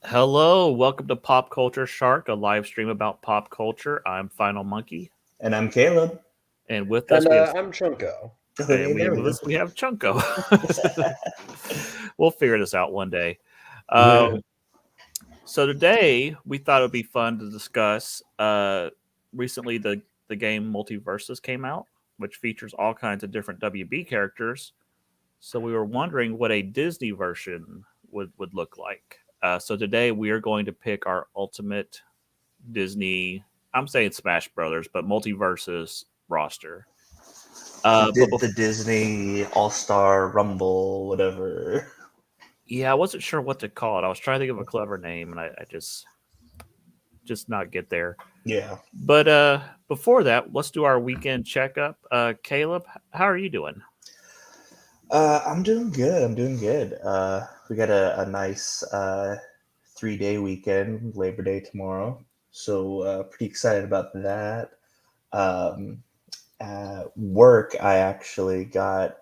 Hello, welcome to Pop Culture Shark, a live stream about pop culture. I'm Final Monkey, And I'm Caleb. and with us And we have I'm Chunko. Okay, there we go. we have Chunko. We'll figure this out one day. So today we thought it would be fun to discuss. Recently, the game Multiversus came out, which features all kinds of different WB characters. So we were wondering what a Disney version would look like. So today we are going to pick our ultimate Disney. I'm saying Smash Brothers, but Multiversus roster. The Disney All-Star Rumble, whatever. Yeah, I wasn't sure what to call it. I was trying to think of a clever name, and I just not get there. Yeah. But before that, let's do our weekend checkup. Caleb, how are you doing? I'm doing good. We got a nice 3-day weekend, Labor Day tomorrow. So pretty excited about that. At work, I actually got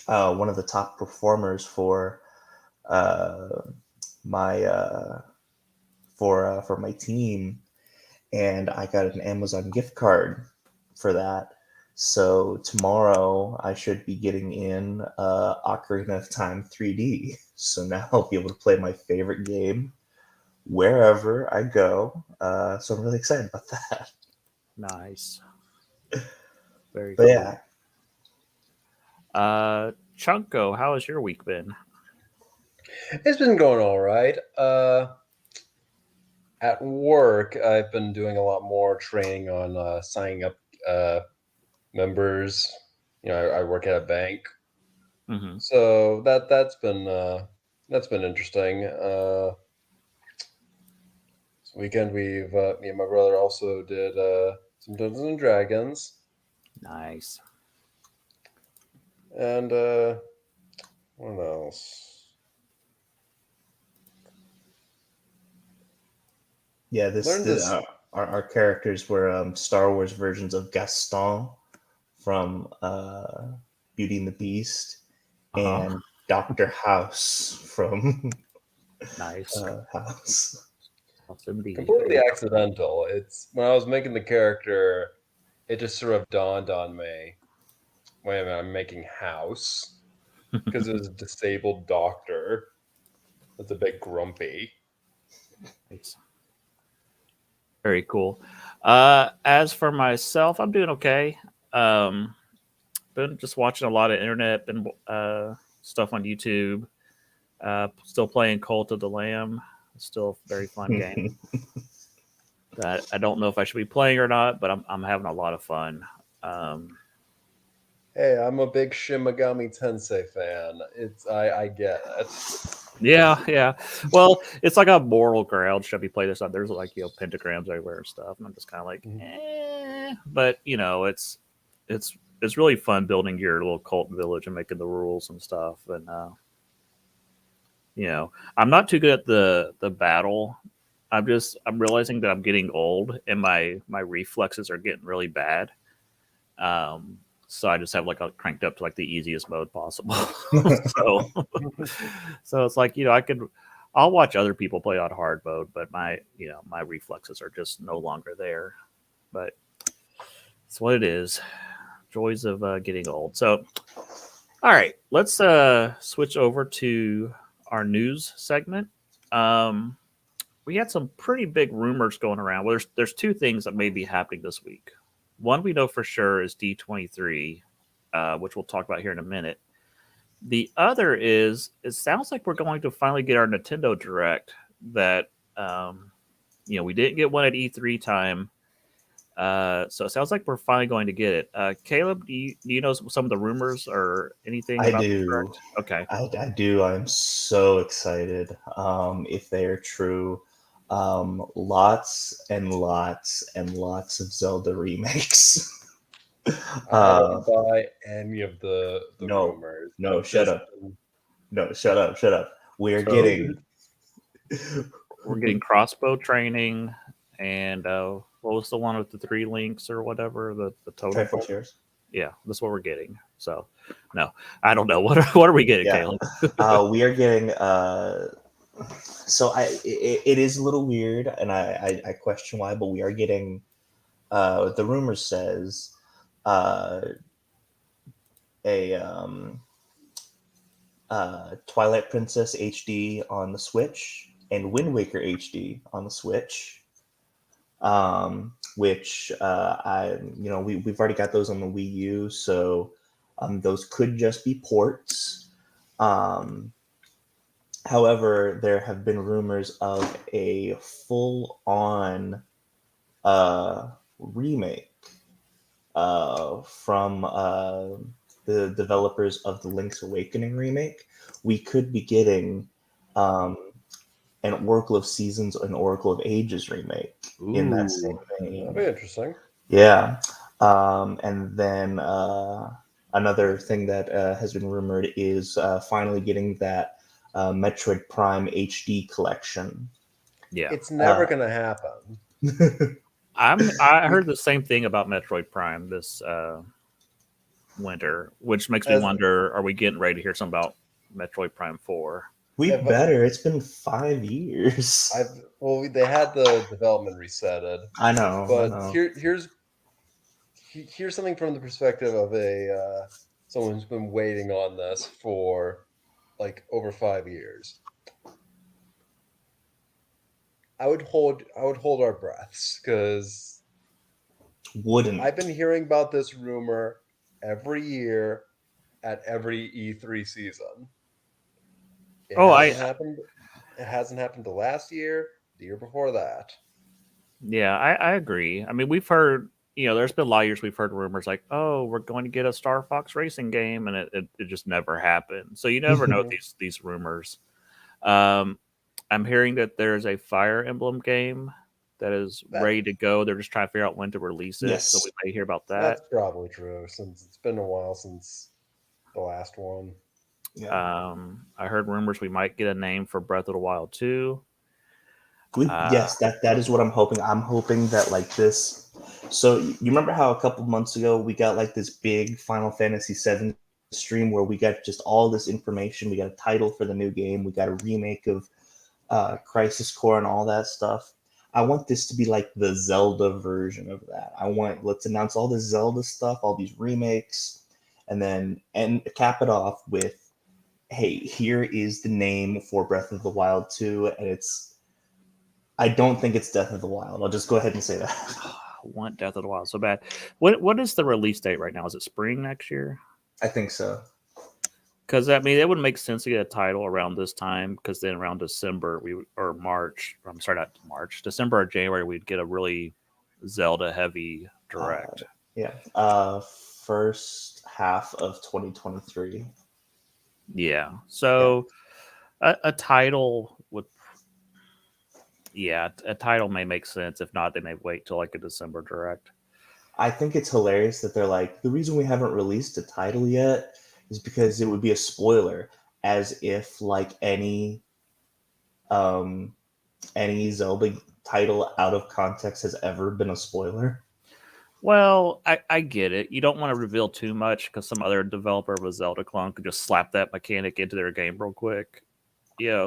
one of the top performers for my for my team, and I got an Amazon gift card for that. So tomorrow I should be getting in Ocarina of Time 3D. So now I'll be able to play my favorite game wherever I go. So I'm really excited about that. Nice. Very But cool. yeah. Chunko, how has your week been? It's been going all right. At work, I've been doing a lot more training on signing up members. I work at a bank, so that's been interesting. This weekend, me and my brother also did some Dungeons and Dragons, Nice. and what else? Yeah, Learned this. our characters were Star Wars versions of Gaston from Beauty and the Beast and Dr. House from Nice. House. Awesome. Completely accidental. It's when I was making the character, it just sort of dawned on me. Wait a minute, I'm making House because it was a disabled doctor. That's a bit grumpy. Nice. Very cool. As for myself, I'm doing okay. Been just watching a lot of internet and stuff on YouTube. Still playing Cult of the Lamb. Still a very fun game. That I don't know if I should be playing or not, but I'm having a lot of fun. Hey, I'm a big Shin Megami Tensei fan. I get it. Yeah. Well, it's like a moral ground. Should we play this on? There's like pentagrams everywhere and stuff, and I'm just kind of like, But it's really fun building your little cult village and making the rules and stuff. And I'm not too good at the battle. I'm realizing that I'm getting old and my reflexes are getting really bad. So I just have cranked up to like the easiest mode possible. so it's like I'll watch other people play on hard mode, but my reflexes are just no longer there. But it's what it is. Joys of getting old. So, all right, let's switch over to our news segment. We had some pretty big rumors going around. Well, there's two things that may be happening this week. One we know for sure is D23, which we'll talk about here in a minute. The other is it sounds like we're going to finally get our Nintendo Direct that we didn't get one at E3 time. So it sounds like we're finally going to get it. Caleb, do you know some of the rumors or anything? I about do. The Direct? Okay. I do. I'm so excited. If they are true, lots and lots and lots of Zelda remakes. I don't buy any of the rumors. No, shut up. No, shut up. We're getting crossbow training, and what was the one with the 3 links or whatever? The total. Triforce Heroes. Yeah, that's what we're getting. So, no, I don't know. What are we getting, Caleb? We are getting So it is a little weird, and I question why, but we are getting. The rumor says uh, a Twilight Princess HD on the Switch and Wind Waker HD on the Switch. Which we've already got those on the Wii U, so those could just be ports. However, there have been rumors of a full-on remake from the developers of the Link's Awakening remake. We could be getting an Oracle of Seasons and Oracle of Ages remake in that same vein. That'd be interesting. Yeah. And then another thing that has been rumored is finally getting that Metroid Prime HD collection. Yeah, It's never going to happen. I heard the same thing about Metroid Prime this winter, which makes me wonder: are we getting ready to hear something about Metroid Prime 4? We better. It's been 5 years. They had the development resetted. I know. But here's something from the perspective of someone who's been waiting on this for like over 5 years. I would hold our breaths because I've been hearing about this rumor every year at every E3 season. It hasn't happened the last year, the year before that. Yeah, I agree. I mean, we've heard, there's been a lot of years we've heard rumors like, oh, we're going to get a Star Fox racing game, and it just never happened. So you never know these rumors. I'm hearing that there's a Fire Emblem game that is ready to go. They're just trying to figure out when to release it. Yes. So we may hear about that. That's probably true, since it's been a while since the last one. Yeah. I heard rumors we might get a name for Breath of the Wild 2. Yes, that is what I'm hoping. I'm hoping that like this. So you remember how a couple months ago we got like this big Final Fantasy VII stream where we got just all this information. We got a title for the new game. We got a remake of Crisis Core and all that stuff. I want this to be like the Zelda version of that. Let's announce all this Zelda stuff, all these remakes, and cap it off with, hey, here is the name for Breath of the Wild 2, and I don't think it's Death of the Wild. I'll just go ahead and say that. I want Death of the Wild so bad. What is the release date right now? Is it spring next year? I think so. Because it would make sense to get a title around this time. Because then around December December or January, we'd get a really Zelda heavy direct. First half of 2023. Yeah. So a title would. Yeah, a title may make sense. If not, they may wait till like a December direct. I think it's hilarious that they're like, the reason we haven't released a title yet is because it would be a spoiler, as if like any Zelda title out of context has ever been a spoiler. Well, I get it. You don't want to reveal too much because some other developer of a Zelda clone could just slap that mechanic into their game real quick.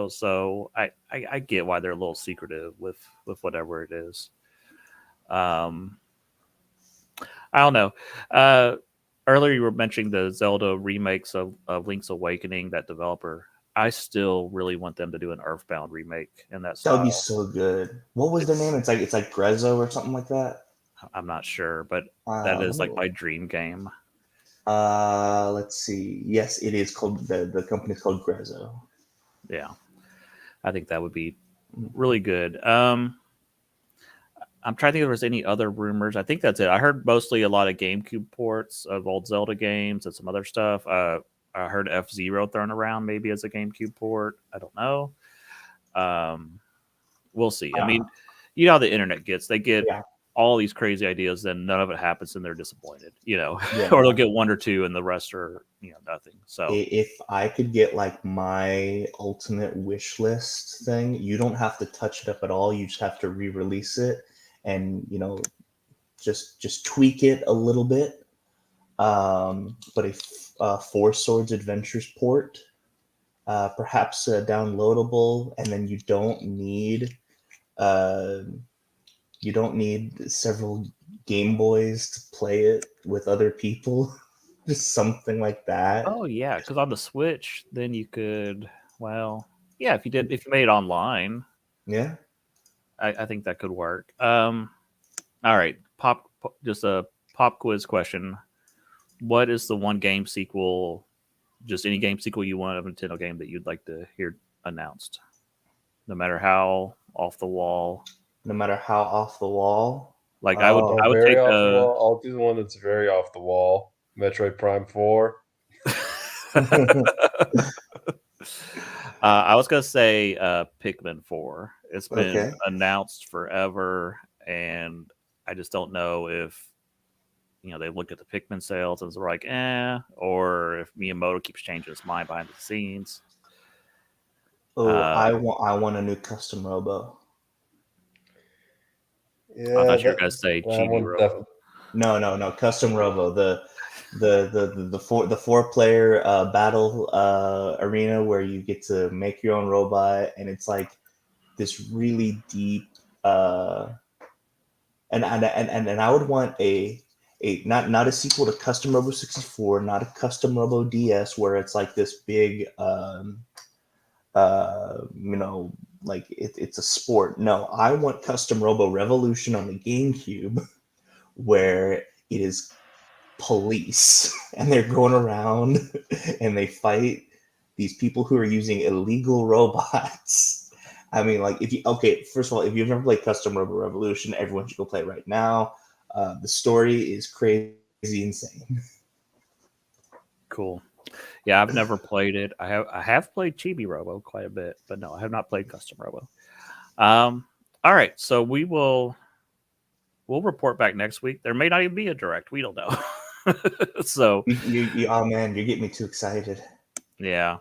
So I get why they're a little secretive with whatever it is. I don't know. Earlier you were mentioning the Zelda remakes of Link's Awakening, that developer. I still really want them to do an Earthbound remake in that style. That would be so good. What was their name? It's like Grezzo or something like that. I'm not sure, but that is like my dream game. Let's see. Yes, it is called the company's called Grezzo. Yeah, I think that would be really good. I'm trying to think if there's any other rumors. I think that's it. I heard mostly a lot of GameCube ports of old Zelda games and some other stuff. I heard F-Zero thrown around maybe as a GameCube port. I don't know. We'll see. I mean, you know how the internet gets. They get all these crazy ideas, then none of it happens, and they're disappointed. Or they'll get one or two, and the rest are nothing. So if I could get like my ultimate wish list thing, you don't have to touch it up at all. You just have to re-release it and just tweak it a little bit. But a Four Swords Adventures port perhaps downloadable, and then you don't need several Game Boys to play it with other people. Just something like that. Oh yeah, because on the Switch, then you could. Well, yeah, if you made it online, Yeah. I think that could work. All right, just a pop quiz question. What is the one game sequel, just any game sequel you want of a Nintendo game that you'd like to hear announced? No matter how off the wall. No matter how off the wall. Like Oh, I would very take off the wall. I'll do the one that's very off the wall. Metroid Prime 4. I was gonna say Pikmin 4. It's been okay. announced forever, and I just don't know if they look at the Pikmin sales and they're like, or if Miyamoto keeps changing his mind behind the scenes. Oh, I want a new custom Robo. I Yeah, thought you were gonna say that Chibi one Robo. No, custom Robo. The 4-player battle arena where you get to make your own robot, and it's like this really deep and I would want a not a sequel to Custom Robo 64, not a Custom Robo DS where it's like this big like it's a sport. No, I want Custom Robo Revolution on the GameCube where it is police and they're going around and they fight these people who are using illegal robots. I mean, like, first of all, if you've never played Custom Robo Revolution, everyone should go play it right now. The story is crazy insane. Cool. Yeah, I've never played it. I have played Chibi Robo quite a bit, but no, I have not played Custom Robo. All right, so we'll report back next week. There may not even be a direct. We don't know. So oh man, you're getting me too excited. Yeah.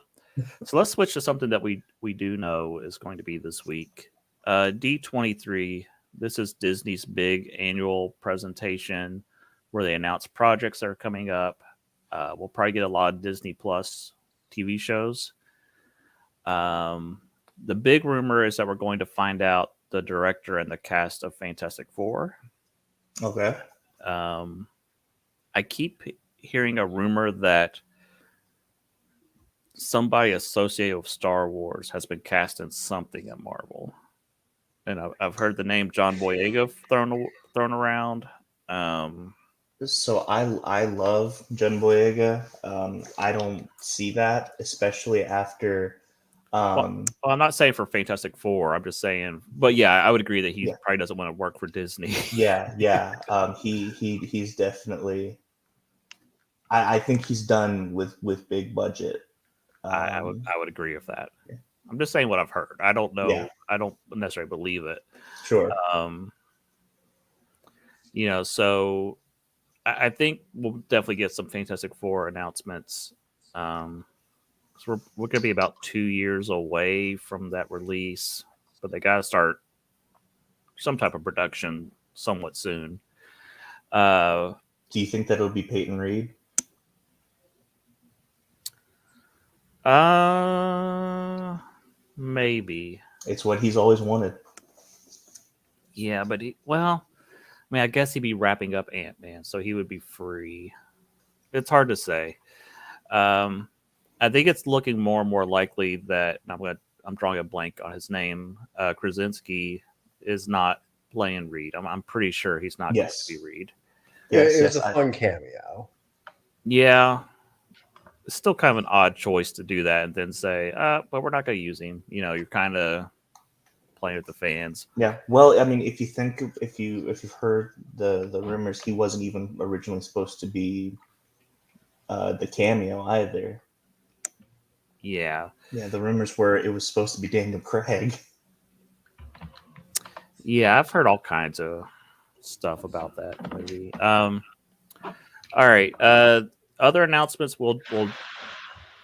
So let's switch to something that we do know is going to be this week. D23. This is Disney's big annual presentation where they announce projects that are coming up. We'll probably get a lot of Disney Plus TV shows. The big rumor is that we're going to find out the director and the cast of Fantastic Four. Okay. I keep hearing a rumor that somebody associated with Star Wars has been cast in something at Marvel, and I've heard the name John Boyega thrown around. So I love John Boyega. I don't see that, especially after. Well, I'm not saying for Fantastic Four. I'm just saying, but yeah, I would agree that he probably doesn't want to work for Disney. Yeah. He's definitely. I think he's done with big budget. I would agree with that. Yeah. I'm just saying what I've heard. I don't know. Yeah. I don't necessarily believe it. Sure. So I think we'll definitely get some Fantastic Four announcements. So we're going to be about 2 years away from that release, but they got to start some type of production somewhat soon. Do you think that it'll be Peyton Reed? Maybe. It's what he's always wanted. Yeah, but I guess he'd be wrapping up Ant-Man, so he would be free. It's hard to say. I think it's looking more and more likely that I'm drawing a blank on his name. Krasinski is not playing Reed. I'm pretty sure he's not going to be Reed. Yes, it was a fun cameo. Yeah. It's still kind of an odd choice to do that and then say, but we're not going to use him. You're kind of playing with the fans. Yeah. Well, I mean, if you've heard the rumors, he wasn't even originally supposed to be the cameo either. Yeah. Yeah, the rumors were it was supposed to be Daniel Craig. Yeah, I've heard all kinds of stuff about that movie. All right. Other announcements, we'll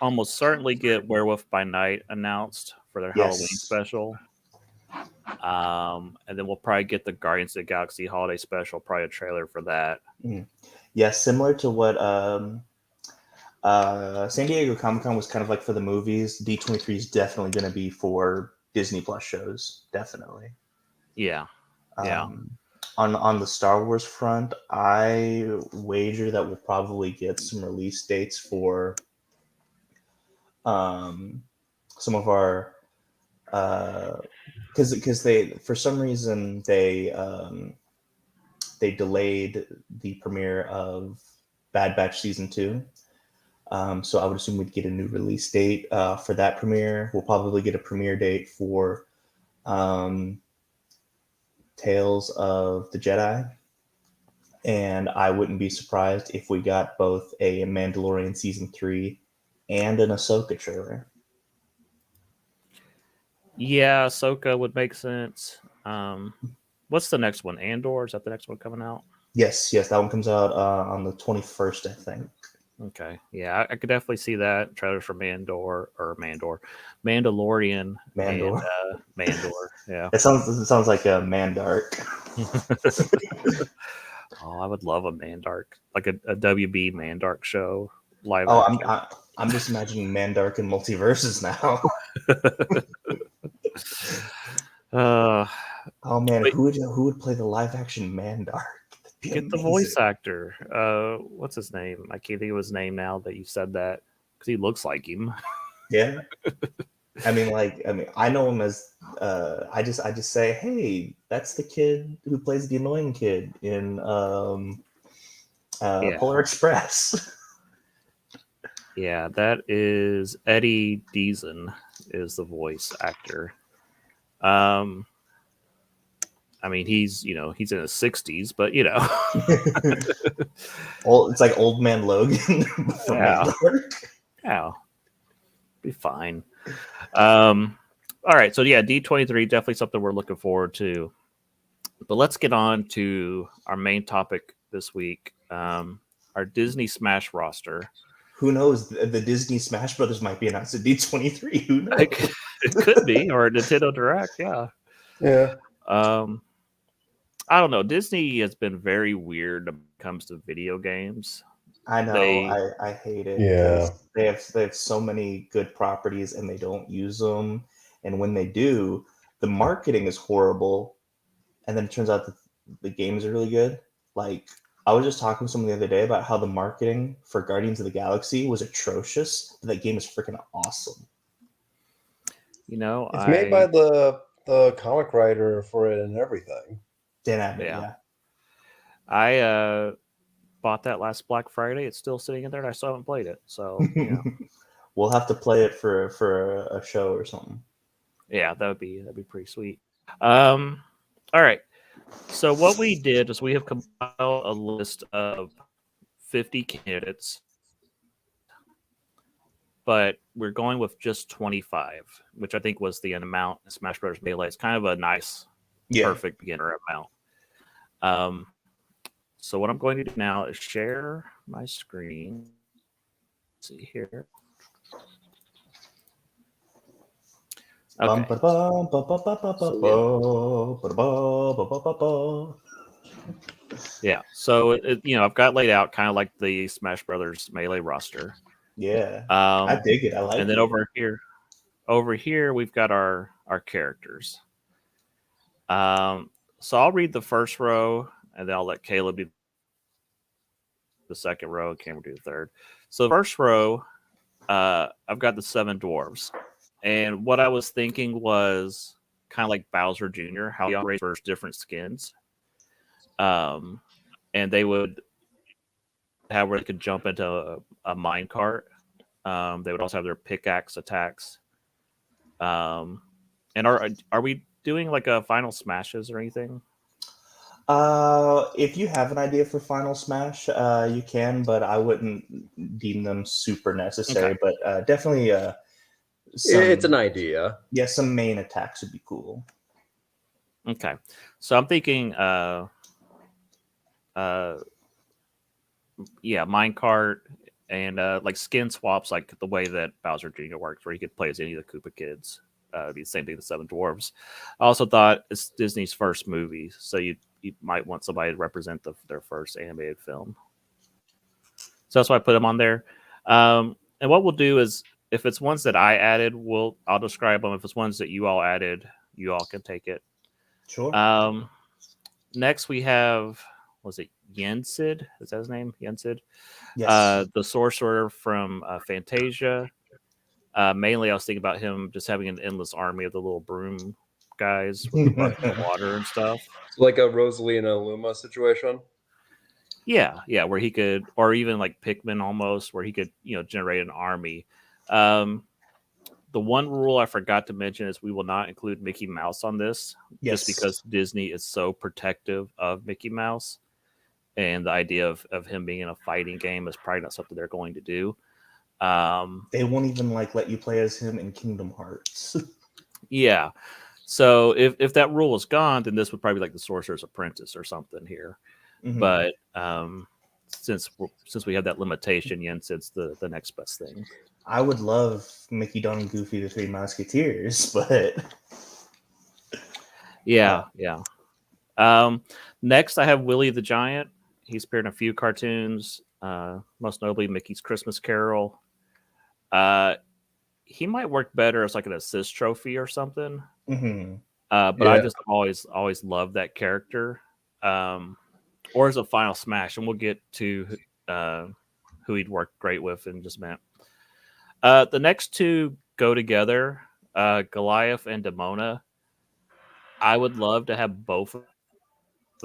almost certainly get Werewolf by Night announced for their Halloween special. And then we'll probably get the Guardians of the Galaxy holiday special, probably a trailer for that. Yeah, similar to what San Diego Comic-Con was kind of like for the movies. D23 is definitely going to be for Disney Plus shows. Definitely. Yeah. Yeah. On the Star Wars front, I wager that we'll probably get some release dates for some of our because they for some reason they delayed the premiere of Bad Batch season 2. So I would assume we'd get a new release date for that premiere. We'll probably get a premiere date for Tales of the Jedi. And I wouldn't be surprised if we got both a Mandalorian season 3 and an Ahsoka trailer. Yeah, Ahsoka would make sense. What's the next one? Andor? Is that the next one coming out? Yes, that one comes out on the 21st, I think. Okay, yeah, I could definitely see that trailer for Mandalorian, Mandor. and Mandor. Yeah, It sounds like a Mandark. oh, I would love a Mandark, like a WB Mandark show live. Oh, action. I'm just imagining Mandark and Multiversus now. Oh man, Wait. who would play the live action Mandark? Get the voice actor. What's his name? I can't think of his name now that you said that because he looks like him. Yeah. I mean, I know him as. I just say, hey, that's the kid who plays the annoying kid in Polar Express. Yeah, that is Eddie Deason is the voice actor. I mean, he's in his 60s, but It's like Old Man Logan from Mandark. Yeah, be fine. All right, so yeah, D23 definitely something we're looking forward to. But let's get on to our main topic this week, our Disney Smash roster. Who knows? The Disney Smash Brothers might be announced at D23. Who knows? It could be, or a Nintendo Direct. Yeah. Yeah. I don't know. Disney has been very weird when it comes to video games. I know. I hate it. Yeah. They have so many good properties and they don't use them. And when they do, the marketing is horrible. And then it turns out that the games are really good. Like, I was just talking to someone the other day about how the marketing for Guardians of the Galaxy was atrocious, but that game is freaking awesome. It's made by the comic writer for it and everything. Dan Abnett, yeah. I bought that last Black Friday. It's still sitting in there, and I still haven't played it. So We'll have to play it for a show or something. Yeah, that'd be pretty sweet. All right. So what we did is we have compiled a list of 50 candidates, but we're going with just 25, which I think was the amount in Smash Bros. Melee. It's kind of a nice, perfect beginner amount. So what I'm going to do now is share my screen. Let's see here. Okay. Yeah, so I've got laid out kind of like the Smash Brothers Melee roster. Yeah, I dig it. I like it. And then over here we've got our characters. So I'll read the first row, and then I'll let Caleb do the second row, and Cameron do the third. So the first row, I've got the 7 dwarves. And what I was thinking was kind of like Bowser Jr., how he operates for different skins. And they would have where they could jump into a mine cart. They would also have their pickaxe attacks. And are we doing like a final smashes or anything? If you have an idea for Final Smash, you can, but I wouldn't deem them super necessary. Okay. But definitely, it's an idea. Yeah, some main attacks would be cool. Okay, so I'm thinking, minecart and like skin swaps, like the way that Bowser Jr. works, where he could play as any of the Koopa kids. It'd be the same thing with the 7 dwarves. I also thought it's Disney's first movie, so you might want somebody to represent their first animated film. So that's why I put them on there. And what we'll do is, if it's ones that I added, I'll describe them. If it's ones that you all added, you all can take it. Sure. Next we have, was it Yensid? Is that his name? Yensid? Yes. The sorcerer from Fantasia. Mainly, I was thinking about him just having an endless army of the little broom guys with the bucket of water and stuff. So like a Rosalina Luma situation. Yeah, where he could, or even like Pikmin almost, where he could, generate an army. The one rule I forgot to mention is we will not include Mickey Mouse on this, Yes. just because Disney is so protective of Mickey Mouse, and the idea of him being in a fighting game is probably not something they're going to do. They won't even let you play as him in Kingdom Hearts. Yeah. So if that rule is gone, then this would probably be like the Sorcerer's Apprentice or something here. Mhm. But since we have that limitation, Jens, it's the next best thing. I would love Mickey, Donald, and Goofy, the Three Musketeers, but yeah. Next, I have Willie the Giant. He's appeared in a few cartoons, most notably Mickey's Christmas Carol. He might work better as like an assist trophy or something. Mhm. But I just always loved that character. Or as a final smash, and we'll get to who he'd work great with in just a minute. The next two go together, Goliath and Demona. I would love to have both of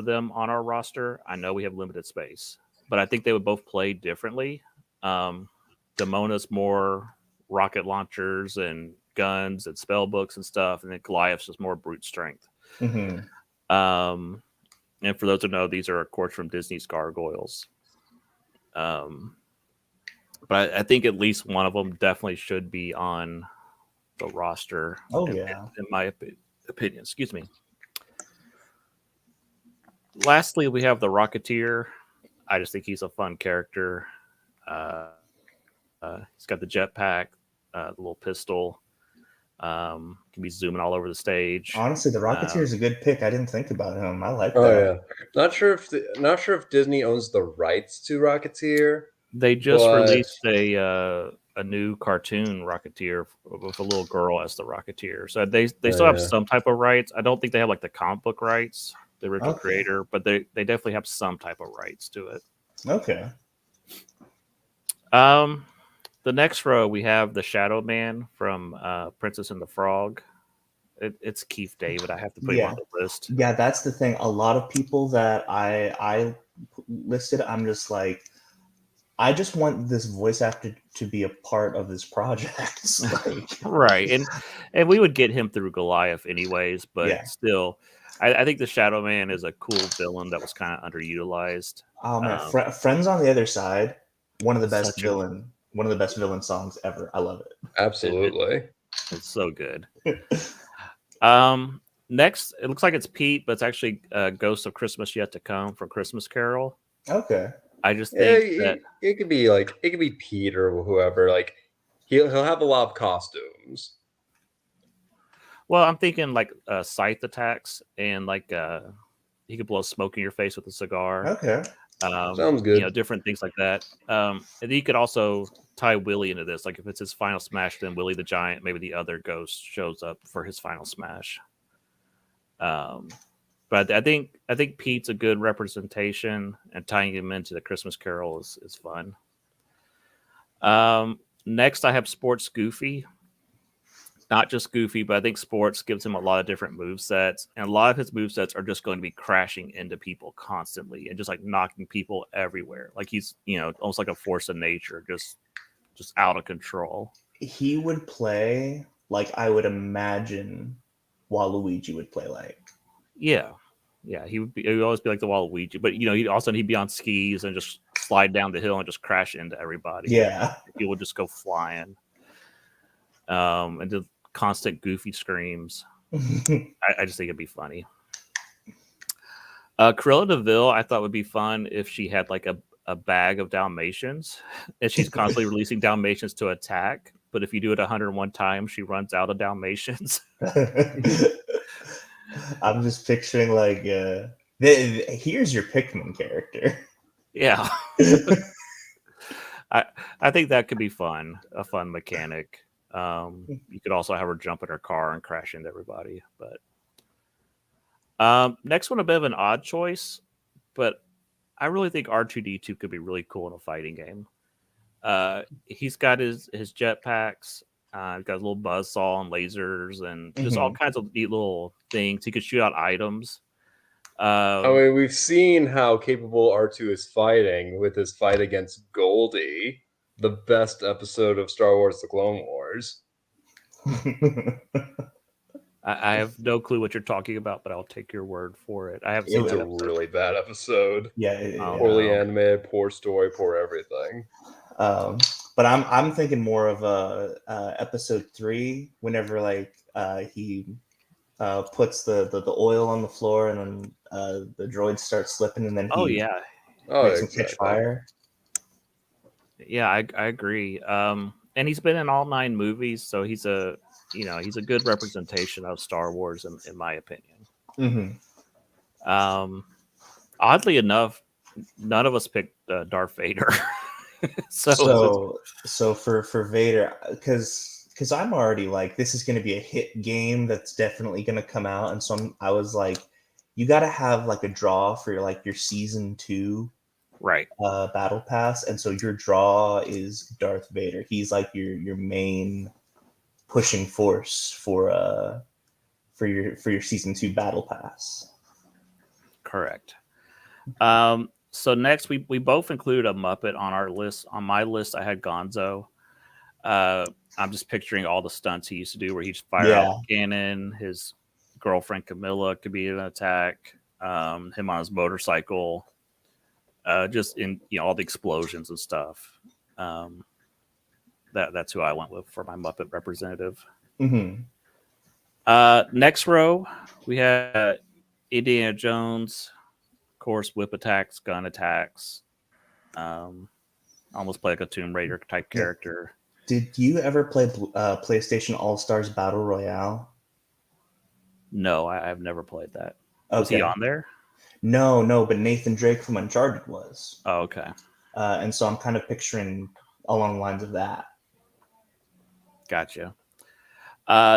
them on our roster. I know we have limited space, but I think they would both play differently. Demona's more rocket launchers and guns and spell books and stuff, and then Goliath's just more brute strength. Mhm. And for those who know, these are, of course, from Disney's Gargoyles. But I think at least one of them definitely should be on the roster. Oh, in my opinion. Excuse me. Lastly, we have the Rocketeer. I just think he's a fun character. He's got the jetpack, the little pistol. Can be zooming all over the stage. Honestly, the Rocketeer is a good pick. I didn't think about him. I like that. Oh yeah, not sure if Disney owns the rights to Rocketeer. They just released a new cartoon Rocketeer with a little girl as the Rocketeer. So they still have some type of rights. I don't think they have like the comic book rights, the original creator, but they definitely have some type of rights to it. Okay. The next row we have the Shadow Man from Princess and the Frog. It's Keith David. I have to put him on the list. Yeah, that's the thing. A lot of people that I listed, I'm just like, I just want this voice actor to be a part of this project. Right. And we would get him through Goliath anyways, but still, I think the Shadow Man is a cool villain that was kind of underutilized. Oh man, Friends on the Other Side, one of the best villain songs ever. I love it. Absolutely. It's so good. Next, it looks like it's Pete, but it's actually Ghost of Christmas Yet to Come from Christmas Carol. Okay. I just think that it could be Pete or whoever. Like he'll have a lot of costumes. Well, I'm thinking like scythe attacks and like he could blow smoke in your face with a cigar. Okay. Sounds good. Different things like that. And you could also tie Willie into this. Like if it's his final smash, then Willie the Giant, maybe the other ghost shows up for his final smash. But I think Pete's a good representation, and tying him into the Christmas Carol is fun. Next, I have Sports Goofy. Not just Goofy, but I think Sports gives him a lot of different movesets, and a lot of his movesets are just going to be crashing into people constantly and just like knocking people everywhere. Like he's almost like a force of nature, just out of control. He would play like I would imagine Waluigi would play like. Yeah, he would always be like the Waluigi, but he'd be on skis and just slide down the hill and just crash into everybody. Yeah, he would just go flying, and the constant Goofy screams. I just think it'd be funny. Cruella de Vil, I thought would be fun if she had like a bag of Dalmatians, and she's constantly releasing Dalmatians to attack. But if you do it 101 times, she runs out of Dalmatians. I'm just picturing like, here's your Pikmin character. Yeah. I think that could be fun, a fun mechanic. You could also have her jump in her car and crash into everybody. But next one, a bit of an odd choice, but I really think R2D2 could be really cool in a fighting game. He's got his jetpacks. He's got a little buzzsaw and lasers and just all kinds of neat little things. He could shoot out items. I mean, we've seen how capable R2 is fighting with his fight against Goldie, the best episode of Star Wars: The Clone Wars. I have no clue what you're talking about, but I'll take your word for it. I haven't seen It's that a episode. really bad episode. Yeah, Poorly animated, poor story, poor everything. But I'm thinking more of episode 3, whenever like he puts the oil on the floor and then the droids start slipping and then he makes them catch fire. Yeah, I agree. And he's been in all 9 movies, so he's a good representation of Star Wars in my opinion. Mm-hmm. Oddly enough, none of us picked Darth Vader. so for Vader, because I'm already like, this is going to be a hit game that's definitely going to come out, and so I was like, you got to have like a draw for your season 2 right battle pass, and so your draw is Darth Vader. He's like your main pushing force for your season 2 battle pass. Correct. So next we both included a Muppet on our list. On my list, I had Gonzo. I'm just picturing all the stunts he used to do, where he'd fire out the cannon. His girlfriend Camilla could be an attack. Him on his motorcycle. Just in all the explosions and stuff. That's who I went with for my Muppet representative. Mm-hmm. Next row, we had Indiana Jones. Of course, whip attacks, gun attacks. Almost play like a Tomb Raider type character. Did you ever play PlayStation All-Stars Battle Royale? No, I've never played that. Okay. Was he on there? No, but Nathan Drake from Uncharted was. Oh, okay. And so I'm kind of picturing along the lines of that. Gotcha.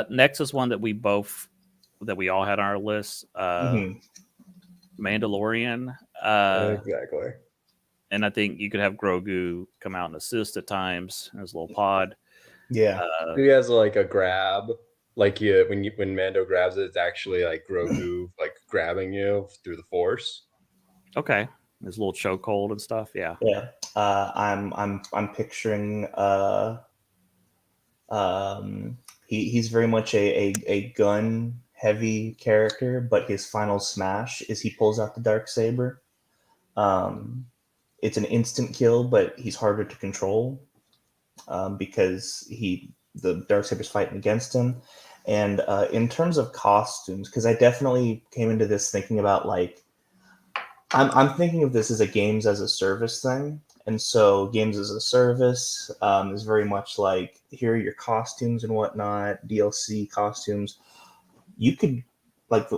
Next is one that we all had on our list. Mandalorian. Exactly. And I think you could have Grogu come out and assist at times in his little pod. Yeah. He has like a grab. Like when Mando grabs it, it's actually like Grogu like grabbing you through the Force. Okay. His little chokehold and stuff. Yeah. Yeah. I'm picturing he's very much a gun heavy character, but his final smash is he pulls out the Darksaber. It's an instant kill, but he's harder to control because the Darksaber's fighting against him. And in terms of costumes, because I definitely came into this thinking about like, I'm thinking of this as a games as a service thing. And so games as a service is very much like, here are your costumes and whatnot, DLC costumes. You could like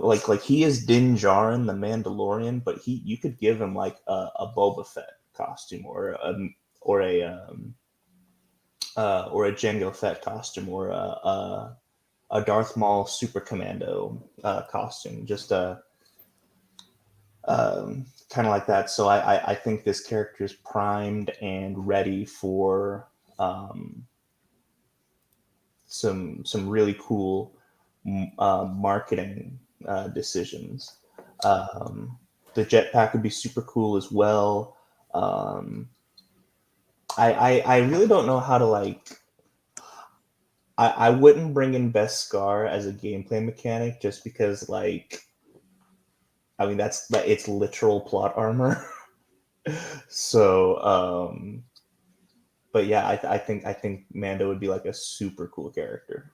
he is Din Djarin, the Mandalorian, but you could give him like a Boba Fett costume or a Jango Fett costume or a Darth Maul Super Commando costume, just kind of like that. So I think this character is primed and ready for some really cool marketing decisions. The jetpack would be super cool as well. I really don't know how to like. I wouldn't bring in Beskar as a gameplay mechanic just because, like, I mean it's literal plot armor. So, but yeah, I think Mando would be like a super cool character.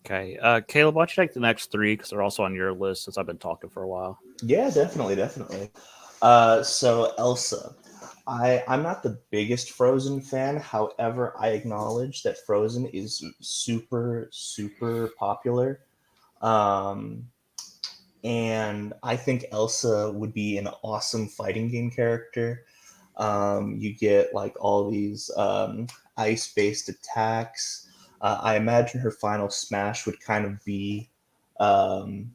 Okay, Caleb, why don't you take the next 3 because they're also on your list since I've been talking for a while. Yeah, definitely. So Elsa. I'm not the biggest Frozen fan. However, I acknowledge that Frozen is super, super popular. And I think Elsa would be an awesome fighting game character. You get like all these ice-based attacks. I imagine her final smash would kind of be um,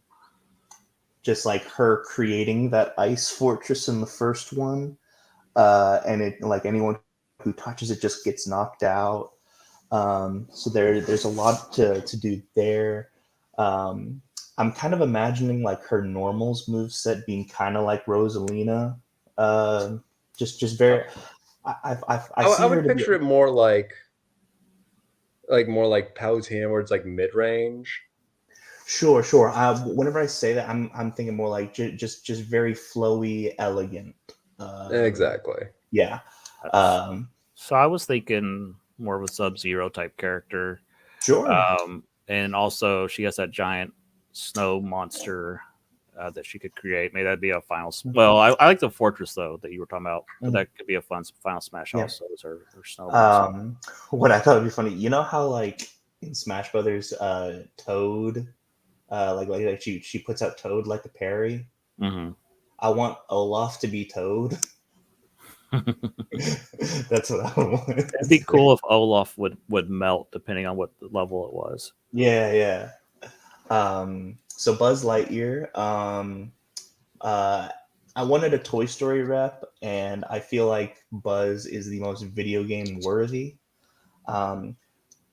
just like her creating that ice fortress in the first one, and it like anyone who touches it just gets knocked out. So there's a lot to do there. Um, I'm kind of imagining like her normals moveset being kind of like Rosalina. Uh, just very. I I see her would to be. picture it more more like Palutena, where it's like mid range. Sure. Whenever I say that, I'm thinking more like just very flowy, elegant. Exactly. Yeah. That's, Um, so I was thinking more of a Sub-Zero type character. sure. And also she has that giant snow monster that she could create. Maybe that'd be a final. Well, I like the fortress though that you were talking about. But that could be a fun final smash. Yeah. Also, is her snow monster. What I thought would be funny, you know how like in Smash Brothers, Toad, like she puts out Toad like a parry. Mm-hmm. I want Olaf to be Toad. That's what I want. It'd be cool if Olaf would melt depending on what level it was. Yeah. So Buzz Lightyear. Uh, I wanted a Toy Story rep, and I feel like Buzz is the most video game worthy.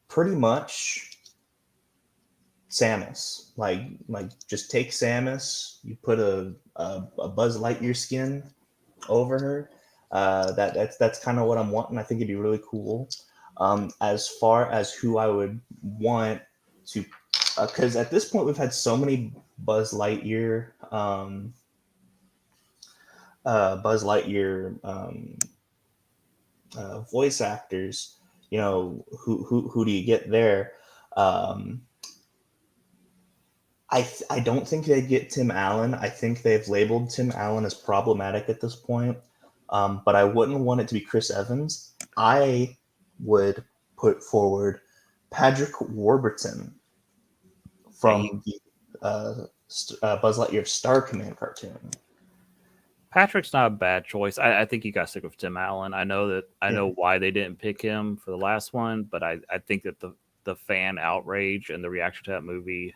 Pretty much Samus. Like just take Samus, you put a Buzz Lightyear skin over her. That's kind of what I'm wanting. I think it'd be really cool. As far as who I would want to, because at this point we've had so many Buzz Lightyear voice actors. You know, who do you get there? Um, I don't think they'd get Tim Allen. I think they've labeled Tim Allen as problematic at this point. But I wouldn't want it to be Chris Evans. I would put forward Patrick Warburton from the Buzz Lightyear Star Command cartoon. Patrick's not a bad choice. I think you got to stick with Tim Allen. I know why they didn't pick him for the last one, but I think that the fan outrage and the reaction to that movie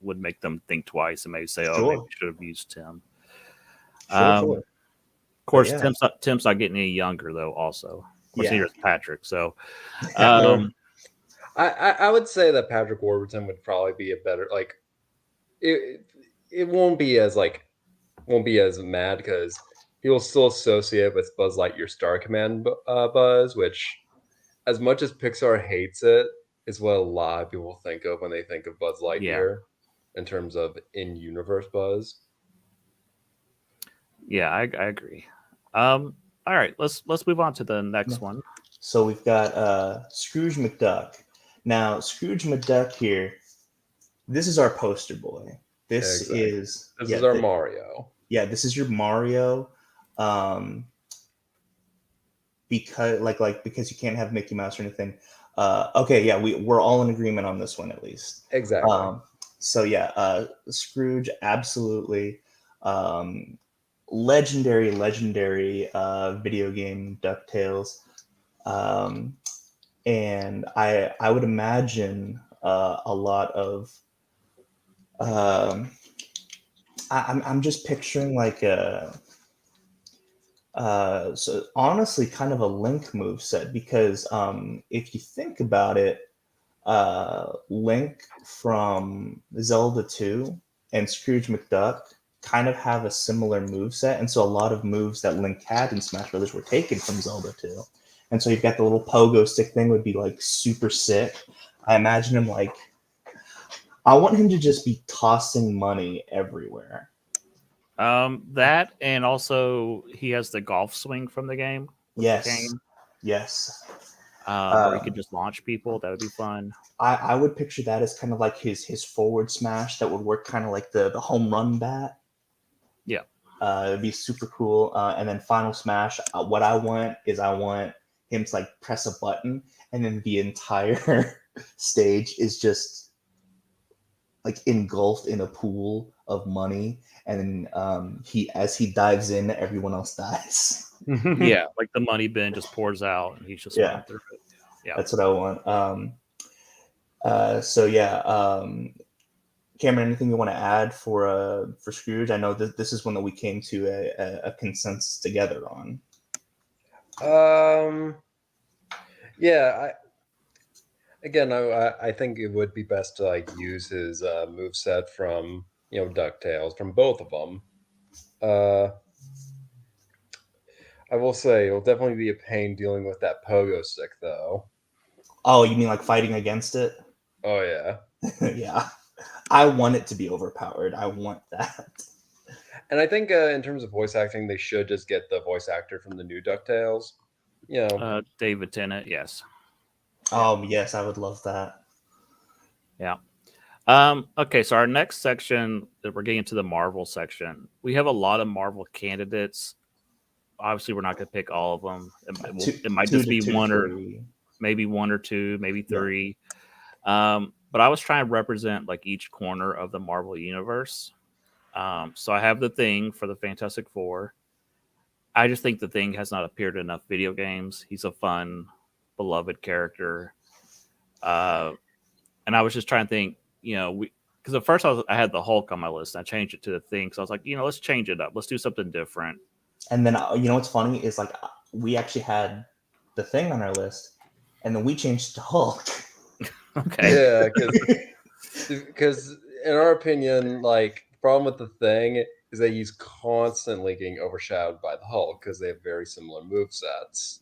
would make them think twice and maybe say, "Oh, maybe we should have used Tim." Sure. Of course, Yeah. Tim's not getting any younger though. Also, of course, neither is Patrick. So, I would say that Patrick Warburton would probably be a better like. It won't be as mad because he will still associate with Buzz Lightyear Star Command Buzz, which, as much as Pixar hates it, is what a lot of people think of when they think of Buzz Lightyear in terms of in-universe Buzz. Yeah, I agree. All right, let's move on to the next one. So we've got Scrooge McDuck. Now, Scrooge McDuck here, this is our poster boy. This is our Mario. Yeah, this is your Mario. Because you can't have Mickey Mouse or anything. Okay, yeah, we're all in agreement on this one at least. Exactly. So yeah, Scrooge, absolutely. Legendary video game DuckTales. And I would imagine a lot of I'm just picturing like so honestly kind of a Link move set, because if you think about it, Link from Zelda 2 and Scrooge McDuck kind of have a similar move set, and so a lot of moves that Link had in Smash Brothers were taken from Zelda 2. And so you've got the little pogo stick thing would be like super sick. I imagine him like, I want him to just be tossing money everywhere. That, and also he has the golf swing from the game. Yes. Where he could just launch people. That would be fun. I would picture that as kind of like his forward smash that would work kind of like the home run bat. Yeah. It'd be super cool. And then final smash, what I want him to like press a button, and then the entire stage is just like engulfed in a pool of money, and then as he dives in, everyone else dies. Yeah, like the money bin just pours out, and he's just swimming through it. Yeah, that's what I want. So yeah, Cameron, anything you want to add for Scrooge? I know that this is one that we came to a consensus together on. Yeah, I think it would be best to like use his moveset from DuckTales, from both of them. I will say it'll definitely be a pain dealing with that pogo stick, though. Oh, you mean like fighting against it? Oh yeah. Yeah, I want it to be overpowered. I want that. And I think in terms of voice acting, they should just get the voice actor from the new DuckTales. David Tennant, yes. Yes, I would love that. Yeah. Okay, so our next section, that we're getting into the Marvel section. We have a lot of Marvel candidates. Obviously, we're not going to pick all of them. It might just be one or maybe one or two, maybe three. Yeah. But I was trying to represent like each corner of the Marvel universe. So I have the Thing for the Fantastic Four. I just think the Thing has not appeared in enough video games. He's a fun, beloved character. And I was just trying to think, because at first I had the Hulk on my list. And I changed it to the Thing. So I was like, let's change it up. Let's do something different. And then, what's funny is like we actually had the Thing on our list, and then we changed to Hulk. Okay. Yeah, because in our opinion, like the problem with the Thing is that he's constantly getting overshadowed by the Hulk because they have very similar movesets.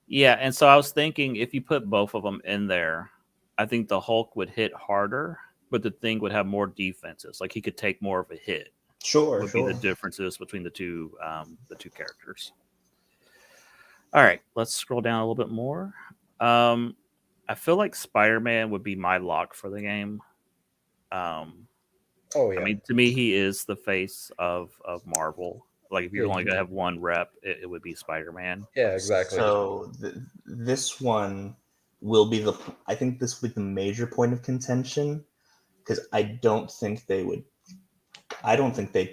Yeah, and so I was thinking if you put both of them in there, I think the Hulk would hit harder, but the Thing would have more defenses. Like he could take more of a hit. Sure, be the differences between the two characters. All right, let's scroll down a little bit more. I feel like Spider-Man would be my lock for the game. I mean, to me, he is the face of Marvel. Like, if you're only going to have one rep, it would be Spider-Man. Yeah, exactly. So this one will be I think this will be the major point of contention, because I don't think they'd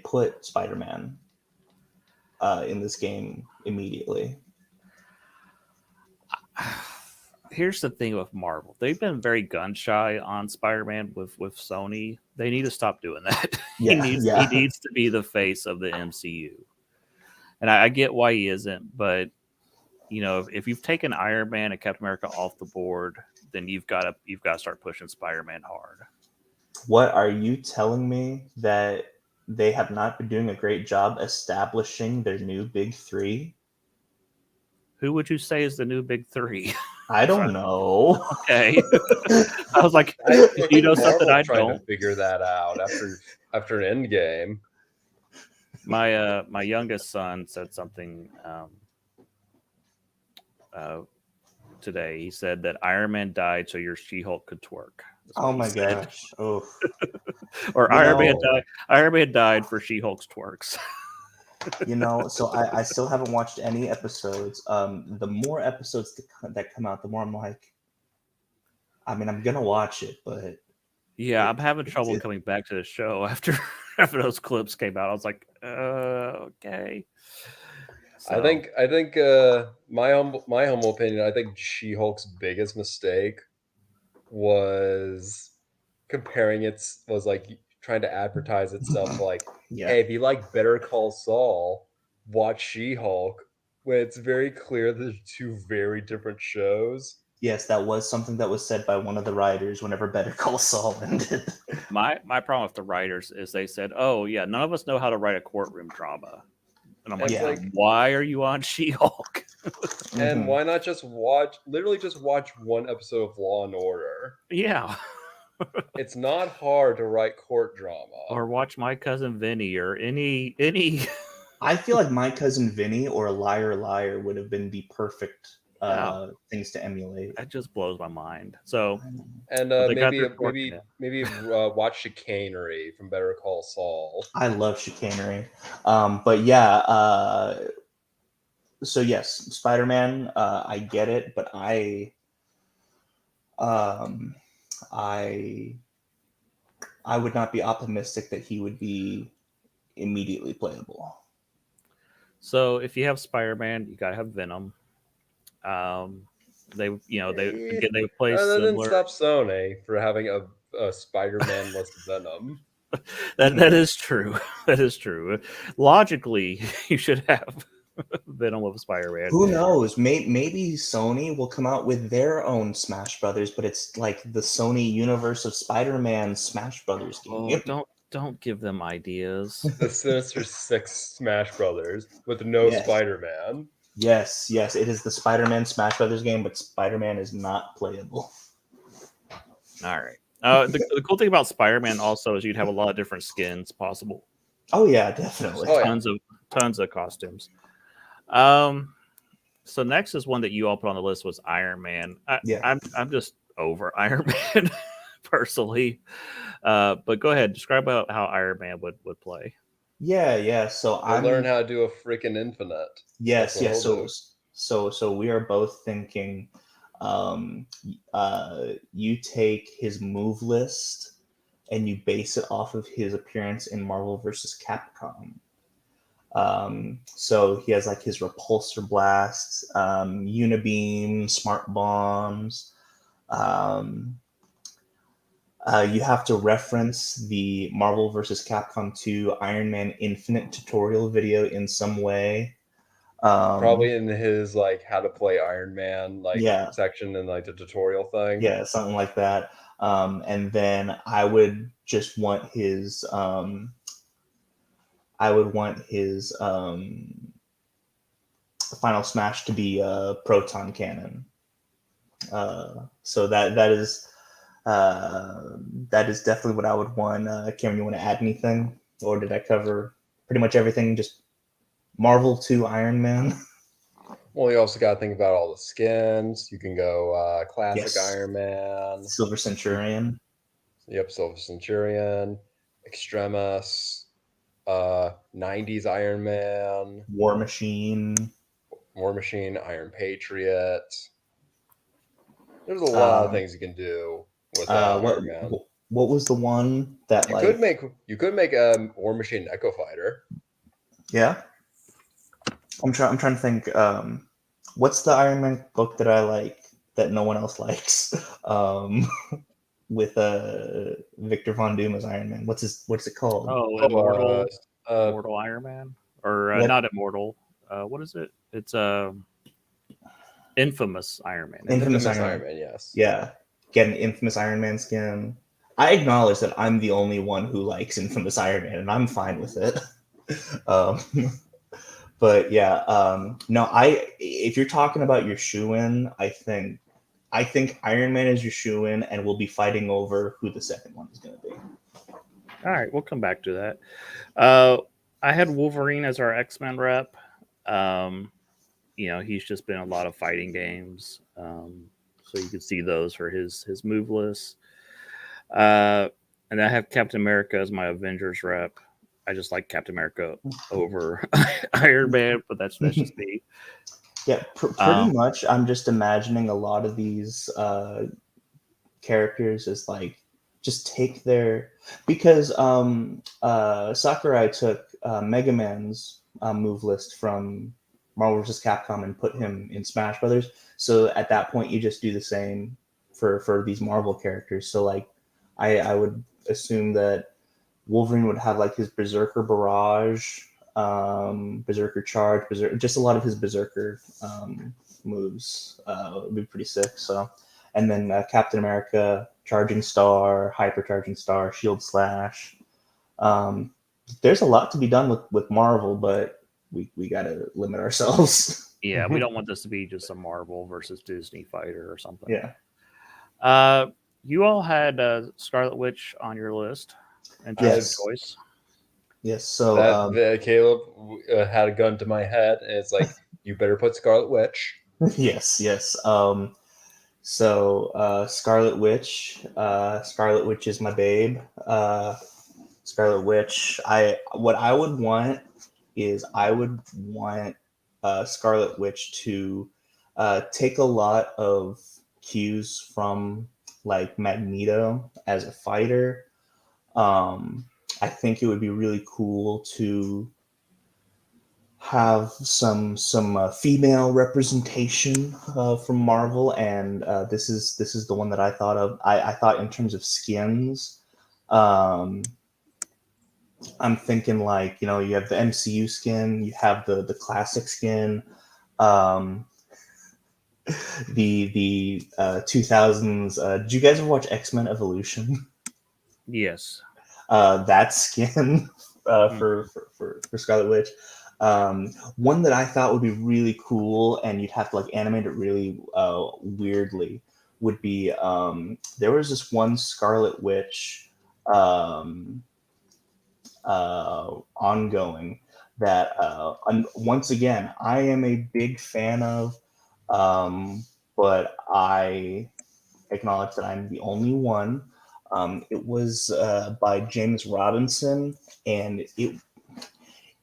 put Spider-Man in this game immediately. Here's the thing with Marvel. They've been very gun shy on Spider-Man with Sony. They need to stop doing that. Yeah, he needs to be the face of the MCU. And I get why he isn't, but if you've taken Iron Man and Captain America off the board, then you've got to start pushing Spider-Man hard. What are you telling me, that they have not been doing a great job establishing their new big three? Who would you say is the new big three? I don't know. Okay. I was like, you know something I don't? To figure that out after an end game. My youngest son said something today. He said that Iron Man died so your She-Hulk could twerk. Oh my gosh! Oh. Or Iron Man died for She-Hulk's twerks. So I still haven't watched any episodes. The more episodes that come out, the more I'm like, I mean, I'm gonna watch it, but yeah, I'm having trouble coming back to the show after those clips came out. I was like, okay. So. I think my humble opinion, I think She-Hulk's biggest mistake was trying to advertise itself like, hey, if you like Better Call Saul, watch She-Hulk, when it's very clear that they're two very different shows. Yes, that was something that was said by one of the writers whenever Better Call Saul ended. My problem with the writers is they said, oh yeah, none of us know how to write a courtroom drama. And I'm like, why are you on She-Hulk? And why not just watch one episode of Law and Order? Yeah. It's not hard to write court drama. Or watch My Cousin Vinny or any I feel like My Cousin Vinny or Liar Liar would have been the perfect things to emulate. That just blows my mind. So, and maybe watch Chicanery from Better Call Saul. I love Chicanery, but yeah. So yes, Spider-Man. I get it, but I I would not be optimistic that he would be immediately playable. So if you have Spider-Man, you gotta have Venom. They they play That didn't similar. stop Sony for having a Spider-Man-less Venom. That is true. That is true. Logically, you should have Venom of Spider-Man. Who knows? Maybe Sony will come out with their own Smash Brothers, but it's like the Sony universe of Spider-Man Smash Brothers game. Oh, don't give them ideas. The Sinister Six Smash Brothers with no Yes. Spider-Man. Yes, it is the Spider-Man Smash Brothers game, but Spider-Man is not playable. All right. The cool thing about Spider-Man also is you'd have a lot of different skins possible. Oh yeah, definitely. Oh, yeah. Tons of costumes. So next is one that you all put on the list was Iron Man. I'm just over Iron Man personally. But go ahead, describe about how Iron Man would play. Yeah. So I learn how to do a freaking infinite. Yes. So we are both thinking. You take his move list and you base it off of his appearance in Marvel vs. Capcom. So he has like his repulsor blasts, unibeam, smart bombs. You have to reference the Marvel vs. Capcom 2 Iron Man Infinite tutorial video in some way. Probably in his like how to play Iron Man section in like the tutorial thing. Yeah, something like that. And then I would just want his final smash to be a proton cannon. So that is definitely what I would want. Cameron, you want to add anything, or did I cover pretty much everything? Just Marvel to Iron Man. Well, you also got to think about all the skins. You can go classic Yes. Iron Man, Silver Centurion. Yep, Silver Centurion, Extremis, 90s Iron Man, War Machine, Iron Patriot. There's a lot of things you can do with Iron Man. What was the one that you could make a War Machine Echo Fighter? Yeah, I'm trying to think. What's the Iron Man book that I like that no one else likes? With Victor Von Doom as Iron Man. What's it called? Oh, Immortal Iron Man, or not Immortal. What is it? It's Infamous Iron Man. Infamous Iron Man. Yes. Yeah, get an Infamous Iron Man skin. I acknowledge that I'm the only one who likes Infamous Iron Man, and I'm fine with it. But yeah, no, if you're talking about your shoe-in, I think Iron Man is your shoe-in, and we'll be fighting over who the second one is going to be. All right, we'll come back to that. I had Wolverine as our X-Men rep. He's just been in a lot of fighting games, so you can see those for his move list. And I have Captain America as my Avengers rep. I just like Captain America over Iron Man, but that's just me. Yeah, pretty much. I'm just imagining a lot of these characters as like just take their, because Sakurai took Mega Man's move list from Marvel vs. Capcom and put him in Smash Brothers. So at that point, you just do the same for these Marvel characters. So like, I would assume that Wolverine would have like his Berserker Barrage, Berserker Charge, just a lot of his Berserker moves would be pretty sick. So, and then Captain America, Charging Star, Hypercharging Star, Shield Slash. There's a lot to be done with Marvel, but we got to limit ourselves. Yeah, we don't want this to be just a Marvel versus Disney fighter or something. Yeah. You all had Scarlet Witch on your list. Yes. Choice. Yes. So Caleb had a gun to my head, and it's like, you better put Scarlet Witch. Yes. So Scarlet Witch. Scarlet Witch is my babe. Scarlet Witch. What I would want is Scarlet Witch to take a lot of cues from like Magneto as a fighter. I think it would be really cool to have some female representation from Marvel, and this is the one that I thought of. I thought in terms of skins. I'm thinking like, you have the MCU skin, you have the classic skin, um, the 2000s. Did you guys ever watch X-Men Evolution? Yes. That skin for Scarlet Witch. One that I thought would be really cool, and you'd have to like animate it really weirdly, would be there was this one Scarlet Witch ongoing that once again I am a big fan of, but I acknowledge that I'm the only one. It was by James Robinson, and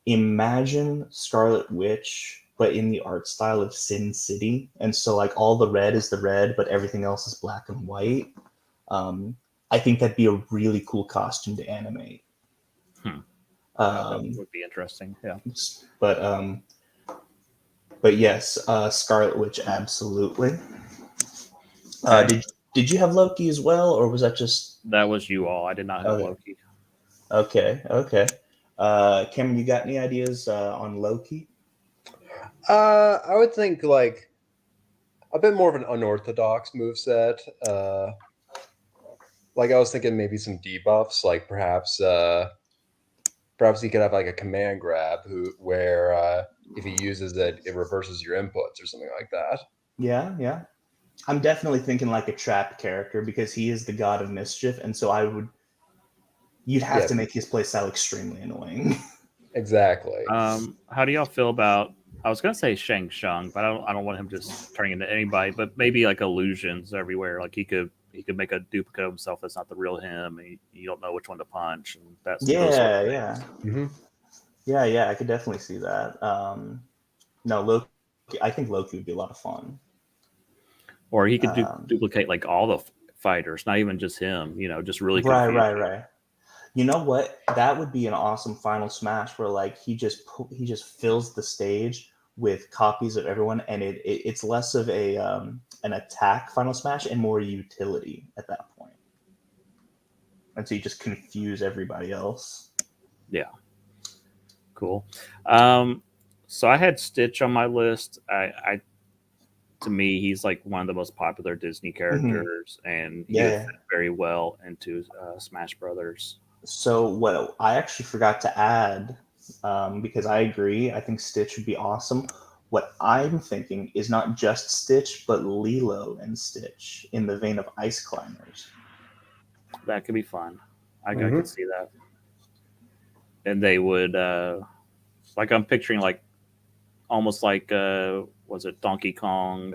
imagine Scarlet Witch, but in the art style of Sin City, and so like all the red is the red, but everything else is black and white. I think that'd be a really cool costume to animate. That would be interesting. Yeah. But yes, Scarlet Witch, absolutely. Did you have Loki as well, or was that just that was you all? I did not have Loki. Okay. Cameron, you got any ideas on Loki? I would think like a bit more of an unorthodox moveset. Like I was thinking maybe some debuffs, like perhaps he could have like a command grab where if he uses it, it reverses your inputs or something like that. Yeah. I'm definitely thinking like a trapped character because he is the god of mischief, and so you'd have to make his playstyle extremely annoying. Exactly. How do y'all feel about? I was gonna say Shang Tsung, but I don't want him just turning into anybody. But maybe like illusions everywhere. Like he could make a duplicate of himself that's not the real him. And you don't know which one to punch, and that's Yeah. Mm-hmm. Yeah. I could definitely see that. No, Loki. I think Loki would be a lot of fun. Or he could duplicate like all the fighters, not even just him. Just really Right. You know what? That would be an awesome final smash where like he just fills the stage with copies of everyone, and it's less of a an attack final smash and more utility at that point. And so you just confuse everybody else. Yeah. Cool. So I had Stitch on my list. I to me, he's like one of the most popular Disney characters, and he would fit very well into Smash Brothers. So what I actually forgot to add, because I agree, I think Stitch would be awesome. What I'm thinking is not just Stitch, but Lilo and Stitch in the vein of Ice Climbers. That could be fun. I could see that. And they would, like I'm picturing like almost like was it Donkey Kong?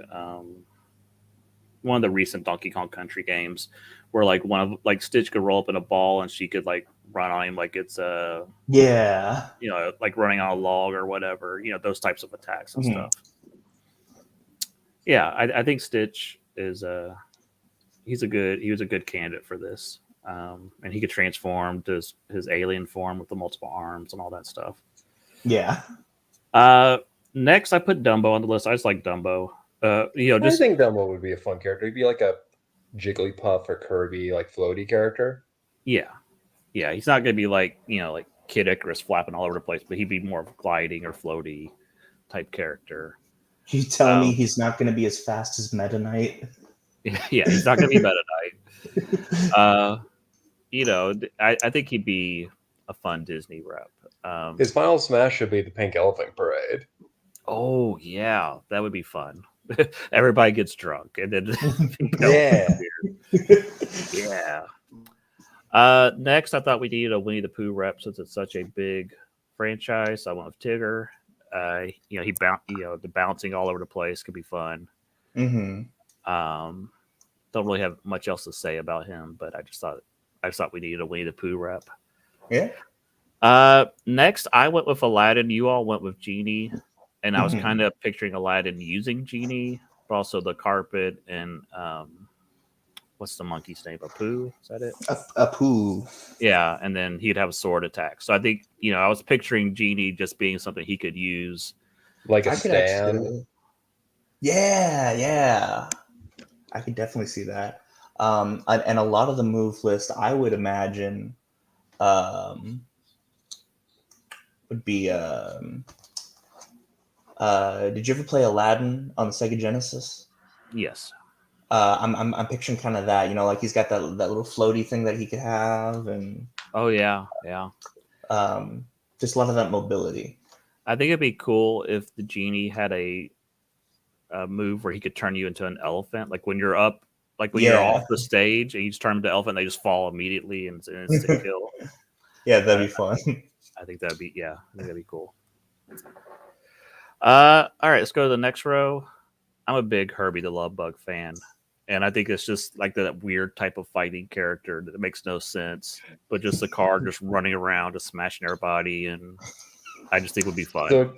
One of the recent Donkey Kong Country games, where like like Stitch could roll up in a ball and she could like run on him like it's like running on a log or whatever. Those types of attacks and stuff. Yeah, I think Stitch is he was a good candidate for this, and he could transform to his alien form with the multiple arms and all that stuff. Yeah. Next, I put Dumbo on the list. I just like Dumbo. I think Dumbo would be a fun character. He'd be like a Jigglypuff or Kirby, like floaty character. Yeah. He's not going to be like like Kid Icarus flapping all over the place, but he'd be more of a gliding or floaty type character. You telling me he's not going to be as fast as Meta Knight? Yeah, he's not going to be Meta Knight. I think he'd be a fun Disney rep. His final smash should be the Pink Elephant Parade. Oh yeah, that would be fun. Everybody gets drunk, and then yeah. Next, I thought we needed a Winnie the Pooh rep since it's such a big franchise. So I went with Tigger. The bouncing all over the place could be fun. Mm-hmm. Don't really have much else to say about him, but I just thought we needed a Winnie the Pooh rep. Yeah. Next, I went with Aladdin. You all went with Genie, and I was kind of picturing Aladdin using Genie, but also the carpet and what's the monkey's name? Apu? Is that it? Apu. Yeah, and then he'd have a sword attack. So I think I was picturing Genie just being something he could use. Like a I could stand. actually. Yeah. I could definitely see that. And a lot of the move list, I would imagine, would be. Did you ever play Aladdin on the Sega Genesis? Yes. I'm picturing kind of that. Like he's got that little floaty thing that he could have, and Oh yeah. just a lot of that mobility. I think it'd be cool if the Genie had a move where he could turn you into an elephant, like when you're up. Like when you're off the stage and you just turn them into elephant, they just fall immediately and it's an instant kill. Yeah, that'd be fun. I think that'd be cool. All right, let's go to the next row. I'm a big Herbie the Love Bug fan, and I think it's just like that weird type of fighting character that makes no sense, but just a car just running around, just smashing everybody, and I just think it would be fun. So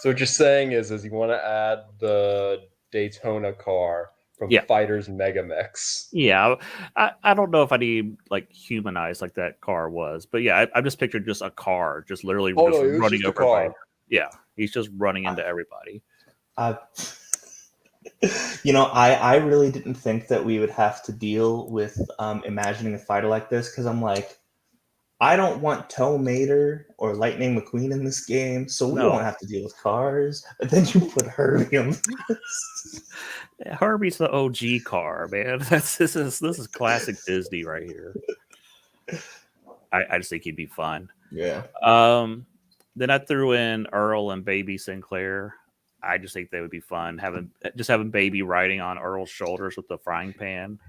what you're saying is you want to add the Daytona car from Fighters Megamix. Yeah, I don't know if I need like humanized like that car was, but yeah, I just pictured just a car, just literally running over everybody. Yeah, he's just running into everybody. I really didn't think that we would have to deal with imagining a fighter like this, because I'm like, I don't want Tow Mater or Lightning McQueen in this game, so we won't have to deal with cars. But then you put Herbie on this. Herbie's the OG car, man. This is classic Disney right here. I just think he'd be fun. Yeah. Then I threw in Earl and Baby Sinclair. I just think they would be fun. Having Baby riding on Earl's shoulders with the frying pan.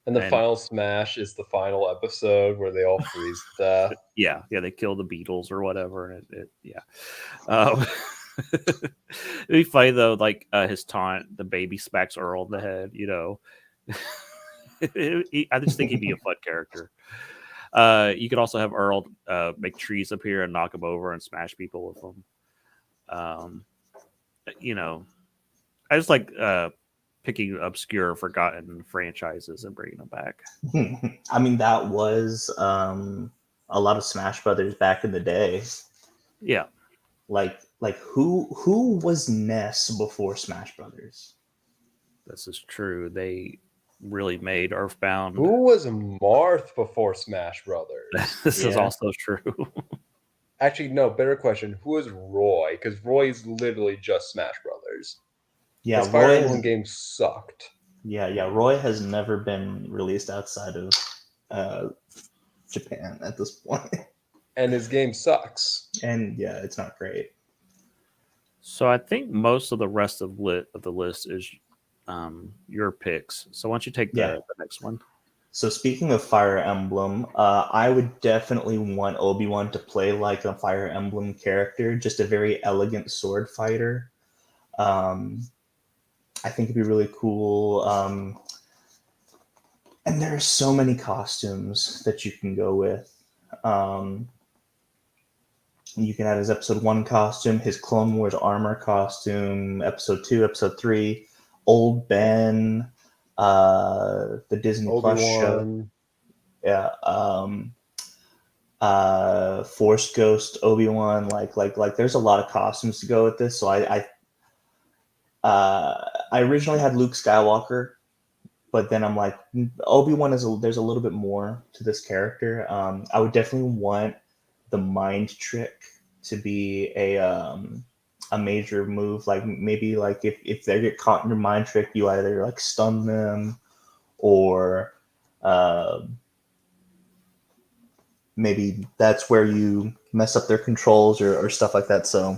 And the final smash is the final episode where they all freeze to death. Yeah, they kill the Beatles or whatever. And it'd be funny though, like his taunt, the baby smacks Earl in the head. I just think he'd be a fun character. You could also have Earl make trees appear and knock them over and smash people with them. I just like picking obscure, forgotten franchises and bringing them back. I mean, that was a lot of Smash Brothers back in the day. Yeah. Like who was Ness before Smash Brothers? This is true. They really made Earthbound. Who was Marth before Smash Brothers? This is also true. Actually, no, better question. Who is Roy? Because Roy is literally just Smash Brothers. Yeah, his Fire Emblem game sucked. Yeah. Roy has never been released outside of Japan at this point. And his game sucks. And yeah, it's not great. So I think most of the rest of the list is your picks. So why don't you take the next one? So speaking of Fire Emblem, I would definitely want Obi-Wan to play like a Fire Emblem character, just a very elegant sword fighter. I think it'd be really cool. And there are so many costumes that you can go with. You can add his Episode 1 costume, his Clone Wars armor costume, Episode 2, Episode 3, Old Ben, the Disney Plus show. Yeah. Force Ghost Obi-Wan. Like there's a lot of costumes to go with this. So I originally had Luke Skywalker, but then I'm like, Obi-Wan there's a little bit more to this character. I would definitely want the mind trick to be a major move. Like maybe like if they get caught in your mind trick, you either like stun them or maybe that's where you mess up their controls or stuff like that. So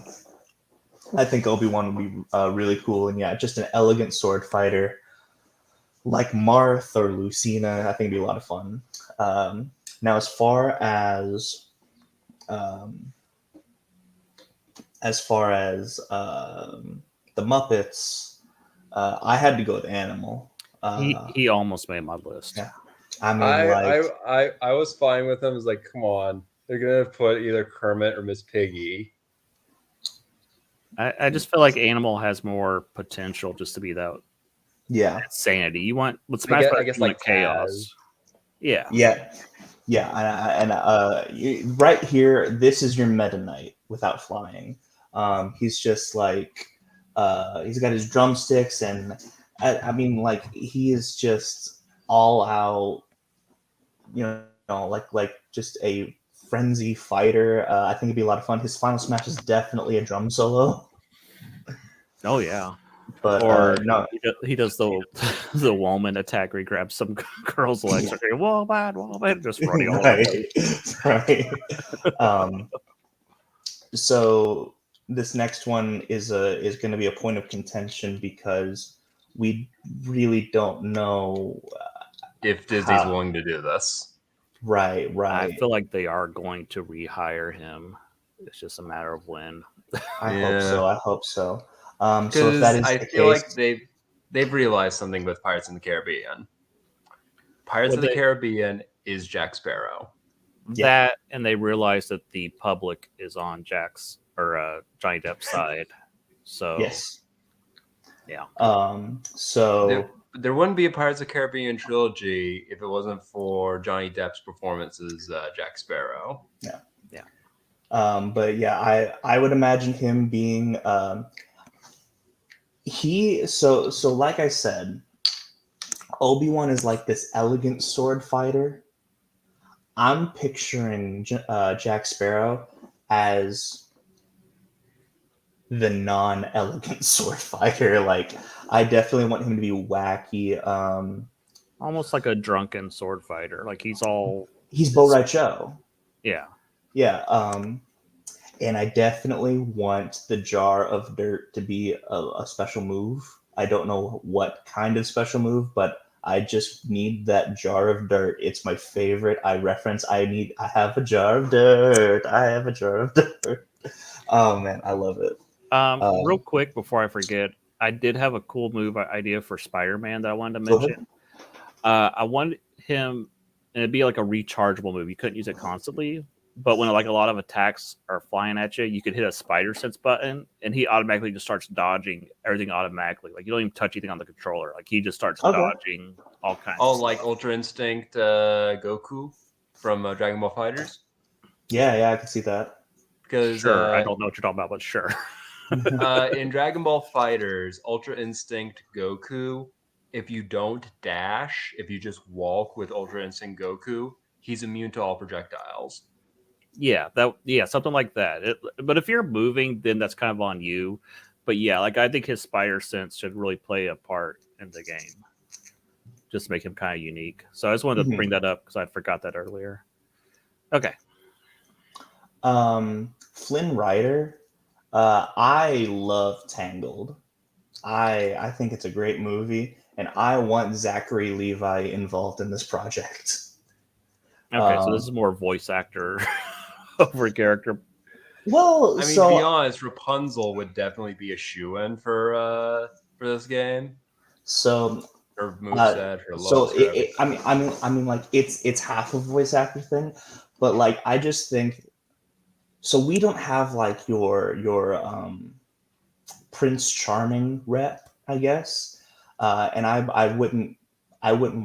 I think Obi-Wan would be really cool. And yeah, just an elegant sword fighter like Marth or Lucina. I think it'd be a lot of fun. Now, as far as the Muppets, I had to go with Animal. He almost made my list. Yeah. I mean, I was fine with them. It's like, come on, they're gonna put either Kermit or Miss Piggy. I just feel like Animal has more potential just to be that Yeah. Sanity. You want with Smash I Bros. guess You want like chaos. Yeah. Yeah. Yeah. Right here, this is your Meta Knight without flying. He's just like, he's got his drumsticks, and I mean, like, he is just all out, like just a frenzy fighter. I think it'd be a lot of fun. His final smash is definitely a drum solo. Oh yeah. But Or no, he does the the woman attack where he grabs some girl's legs. Okay, woman, just running all over. right. So this next one is going to be a point of contention because we really don't know. if Disney's willing to do this. Right. I feel like they are going to rehire him. It's just a matter of when. I hope so. Because So if that is I the feel case, like they've realized something with Pirates in the Caribbean. Pirates Well, of the Caribbean is Jack Sparrow. That, and they realize that the public is on Jack's or Johnny Depp's side. So yes. Yeah. So there wouldn't be a Pirates of the Caribbean trilogy if it wasn't for Johnny Depp's performance as Jack Sparrow. Yeah. Yeah. But yeah, I would imagine him being so like I said, Obi-Wan is like this elegant sword fighter. I'm picturing Jack Sparrow as the non-elegant sword fighter. Like, I definitely want him to be wacky. Almost like a drunken sword fighter. Like he's Bo' Rai Cho. Yeah. Yeah. And I definitely want the jar of dirt to be a special move. I don't know what kind of special move, but I just need that jar of dirt. It's my favorite. I have a jar of dirt. I have a jar of dirt. Oh man, I love it. Real quick before I forget, I did have a cool move idea for Spider-Man that I wanted to mention. I wanted him, and it'd be like a rechargeable move. You couldn't use it constantly, but when like a lot of attacks are flying at you, you could hit a spider sense button, and he automatically just starts dodging everything automatically. Like you don't even touch anything on the controller. Like he just starts dodging all kinds. Oh, of like stuff. Ultra Instinct Goku from Dragon Ball FighterZ. Yeah, I can see that. Because sure, I don't know what you're talking about, but sure. In Dragon Ball FighterZ, Ultra Instinct Goku, if you don't dash, if you just walk with Ultra Instinct Goku, he's immune to all projectiles. Yeah, something like that. But if you're moving, then that's kind of on you. But yeah, like I think his spider sense should really play a part in the game, just to make him kind of unique. So I just wanted to bring that up because I forgot that earlier. Okay. Flynn Rider. I love Tangled. I think it's a great movie, and I want Zachary Levi involved in this project. Okay, so this is more voice actor over character. Well, I mean, to be honest, Rapunzel would definitely be a shoe-in for this game. So her moveset, her looks. I mean, like it's half a voice actor thing, but like I just think so. We don't have like your Prince Charming rep, I guess, and I wouldn't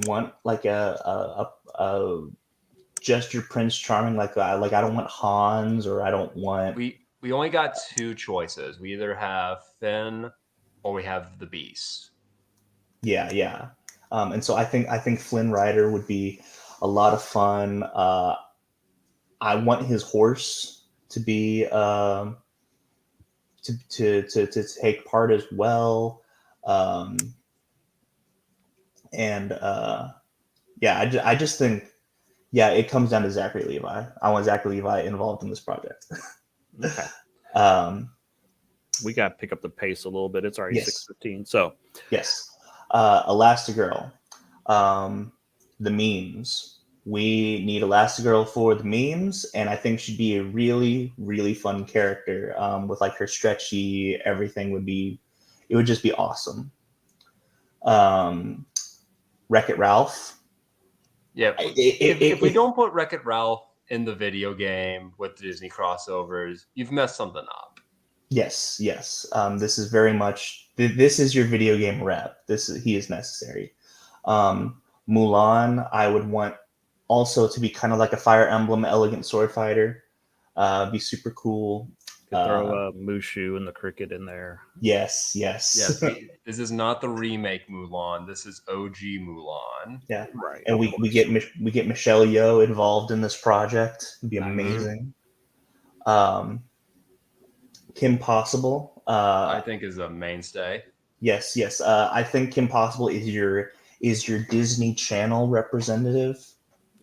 want like a gesture Prince Charming like I don't want Hans, or I don't want. We only got two choices. We either have Finn or we have the Beast. Yeah. And so I think Flynn Rider would be a lot of fun. I want his horse to be to take part as well. I just think, it comes down to Zachary Levi. I want Zachary Levi involved in this project. Okay. We got to pick up the pace a little bit. It's already 6:15. So yes, Elastigirl, the memes. We need Elastigirl for the memes, and I think she'd be a really, really fun character. With like her stretchy, everything it would just be awesome. Wreck-It Ralph. Yeah, if we don't put Wreck-It Ralph in the video game with Disney crossovers, you've messed something up. Yes, yes. This is very much. This is your video game rep. He is necessary. Mulan, I would want also to be kind of like a Fire Emblem elegant sword fighter. Be super cool. Could throw Mushu and the cricket in there. Yes, yes. Yes, this is not the remake Mulan. This is OG Mulan. Yeah, Right. and we get Michelle Yeoh involved in this project. It'd be amazing. Kim Possible. I think is a mainstay. Yes, yes. I think Kim Possible is your Disney Channel representative.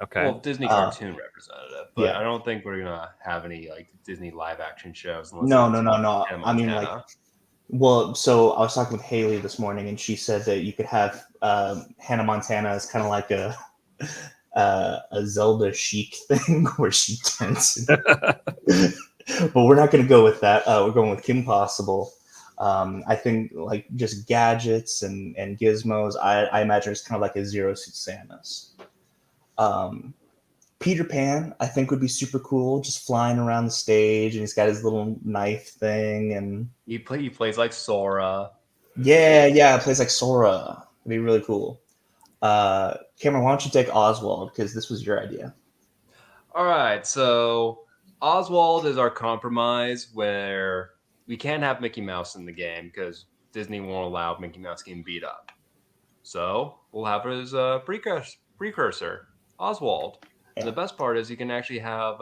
Okay. Well, Disney cartoon representative, but Yeah. I don't think we're gonna have any like Disney live action shows. No. Hannah I mean, like, well, so I was talking with Haley this morning, and she said that you could have Hannah Montana as kind of like a Zelda chic thing where she turns. But we're not going to go with that. We're going with Kim Possible. I think like just gadgets and gizmos. I imagine it's kind of like a Zero Suit Samus. Peter Pan, I think would be super cool, just flying around the stage, and he's got his little knife thing, and he plays like Sora. Yeah, plays like Sora. It'd be really cool. Cameron, why don't you take Oswald, because this was your idea. All right, so Oswald is our compromise where we can't have Mickey Mouse in the game because Disney won't allow Mickey Mouse getting beat up. So we'll have his precursor, Oswald. Yeah. And the best part is you can actually have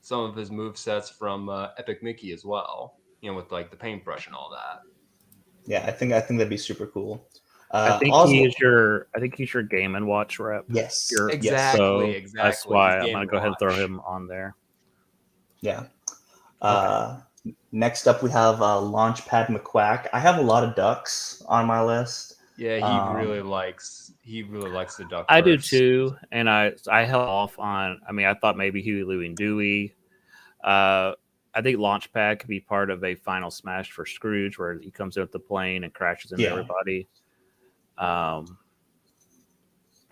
some of his move sets from Epic Mickey as well. With like the paintbrush and all that. Yeah, I think that'd be super cool. I think Oswald, he's your Game and Watch rep. Yes, exactly. That's why I'm gonna go ahead and throw him on there. Yeah. Next up, we have Launchpad McQuack. I have a lot of ducks on my list. Yeah, he really likes the duck. I do too, and I held off on. I mean, I thought maybe Huey, Louie, and Dewey. I think Launchpad could be part of a final smash for Scrooge, where he comes in with the plane and crashes into everybody. But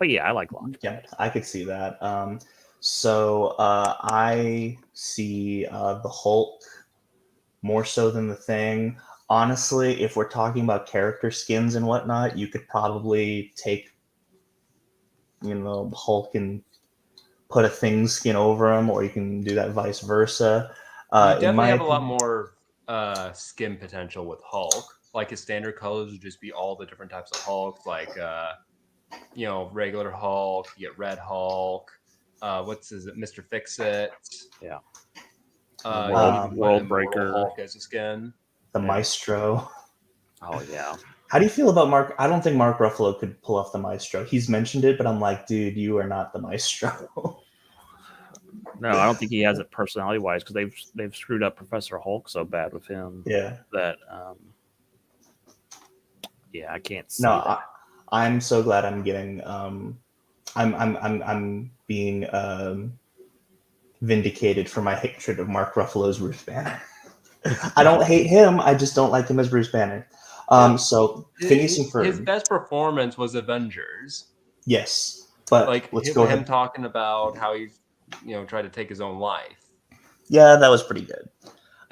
yeah, I like Launchpad. Yeah, I could see that. So I see the Hulk more so than the Thing. Honestly, if we're talking about character skins and whatnot, you could probably take, Hulk and put a Thing skin over him, or you can do that vice versa. You definitely have a lot more skin potential with Hulk. Like his standard colors would just be all the different types of Hulk, like regular Hulk. You get Red Hulk. Mr. Fix-It? Yeah. World Breaker Hulk as a skin. The Maestro. Oh yeah. How do you feel about Mark? I don't think Mark Ruffalo could pull off the Maestro. He's mentioned it, but I'm like, dude, you are not the Maestro. No, I don't think he has it personality wise, because they've screwed up Professor Hulk so bad with him. Yeah. That I can't see that. I'm so glad I'm getting I'm being vindicated for my hatred of Mark Ruffalo's Bruce Banner. I don't hate him, I just don't like him as Bruce Banner. So Phineas and Ferb. His best performance was Avengers. Yes. But like him talking about how he tried to take his own life. Yeah, that was pretty good.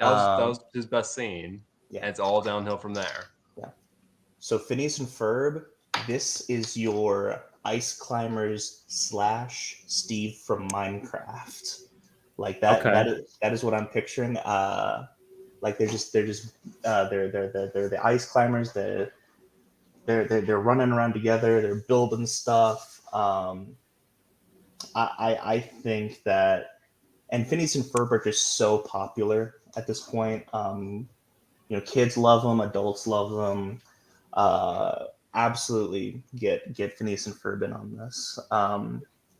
That was his best scene. Yeah. And it's all downhill from there. Yeah. So Phineas and Ferb, this is your Ice Climbers / Steve from Minecraft. Like that. Okay. That is what I'm picturing. Like they're the Ice Climbers. They're running around together. They're building stuff. I think that, and Phineas and Ferb are just so popular at this point. Kids love them, adults love them. Absolutely get Phineas and Ferb in on this.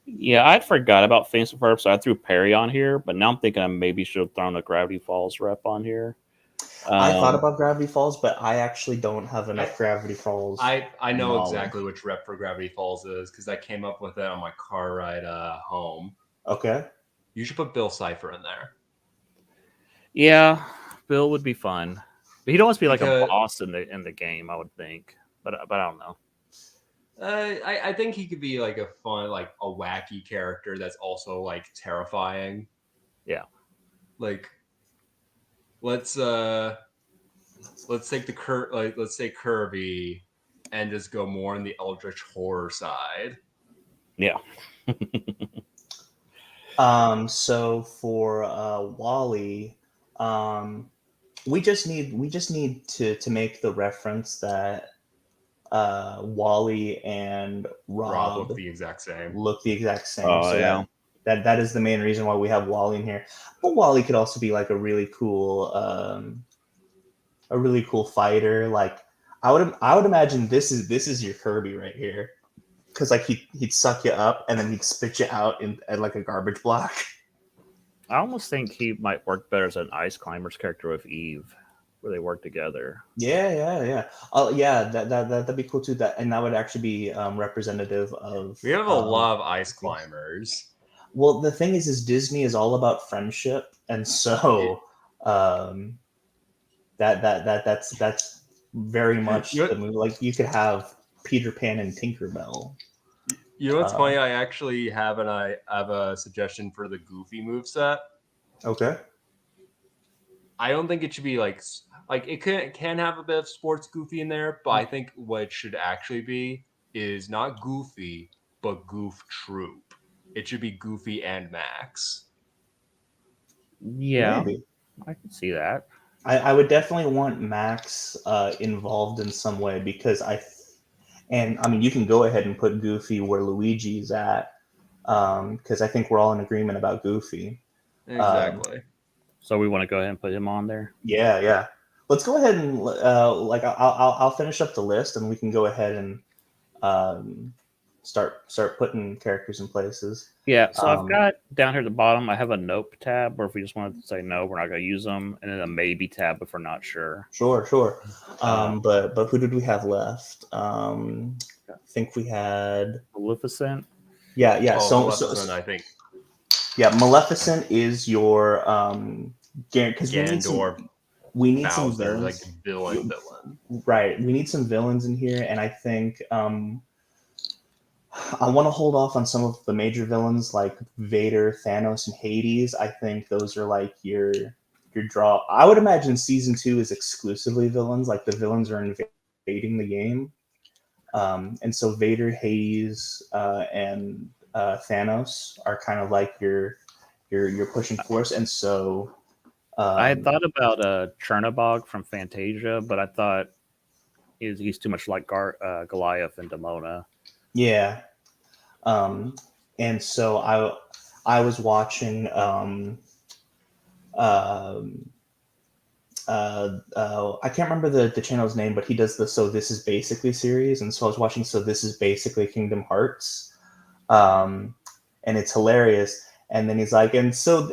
Yeah, I'd forgot about Phineas and Ferb, so I threw Perry on here, but now I'm thinking I maybe should have thrown a Gravity Falls rep on here. I thought about Gravity Falls, but I actually don't have enough Gravity Falls. I know exactly which rep for Gravity Falls is, because I came up with it on my car ride home. Okay. You should put Bill Cipher in there. Yeah, Bill would be fun. But he'd always be like a boss in the game, I would think. But I don't know. I think he could be like a fun, like a wacky character that's also like terrifying. Yeah. Like let's take let's say Kirby and just go more on the eldritch horror side. Yeah. So for Wally, we just need to make the reference that Wally and Rob Rob look the exact same. Oh, So yeah. that is the main reason why we have Wally in here. But Wally could also be like a really cool fighter. Like I would imagine this is your Kirby right here, because like he'd suck you up and then he'd spit you out at like a garbage block. I almost think he might work better as an Ice Climbers character with Eve, where they work together. Yeah. That'd be cool too. And that would actually be representative of. We have a lot of ice climbers. Well, the thing is Disney is all about friendship, and so that's very much the movie. Like you could have Peter Pan and Tinkerbell. You know what's funny? I actually have a suggestion for the Goofy moveset. Okay. I don't think it should be like it can have a bit of sports Goofy in there, but I think what it should actually be is not Goofy, but Goof Troop. It should be Goofy and Max. Yeah, maybe. I can see that. I would definitely want Max involved in some way, because I mean you can go ahead and put Goofy where Luigi's at, because I think we're all in agreement about Goofy. Exactly. So we want to go ahead and put him on there. Yeah. Let's go ahead and I'll finish up the list, and we can go ahead and start putting characters in places. Yeah, so I've got down here at the bottom, I have a nope tab, or if we just wanted to say no, we're not going to use them, and then a maybe tab if we're not sure. Sure. But who did we have left? I think we had Maleficent. Yeah. Maleficent, I think. Yeah, Maleficent is your because we need some villains, like villain. Right, we need some villains in here, and I think I want to hold off on some of the major villains like Vader, Thanos, and Hades. I think those are like your draw. I would imagine season 2 is exclusively villains, like the villains are invading the game, and so Vader, Hades, and Thanos are kind of like your pushing force. And so I had thought about Chernabog from Fantasia, but I thought he's too much like Goliath and Demona. Yeah. And so I was watching I can't remember the channel's name, but he does the So This Is Basically series, and so I was watching So This Is Basically Kingdom Hearts, and it's hilarious. And then he's like, and so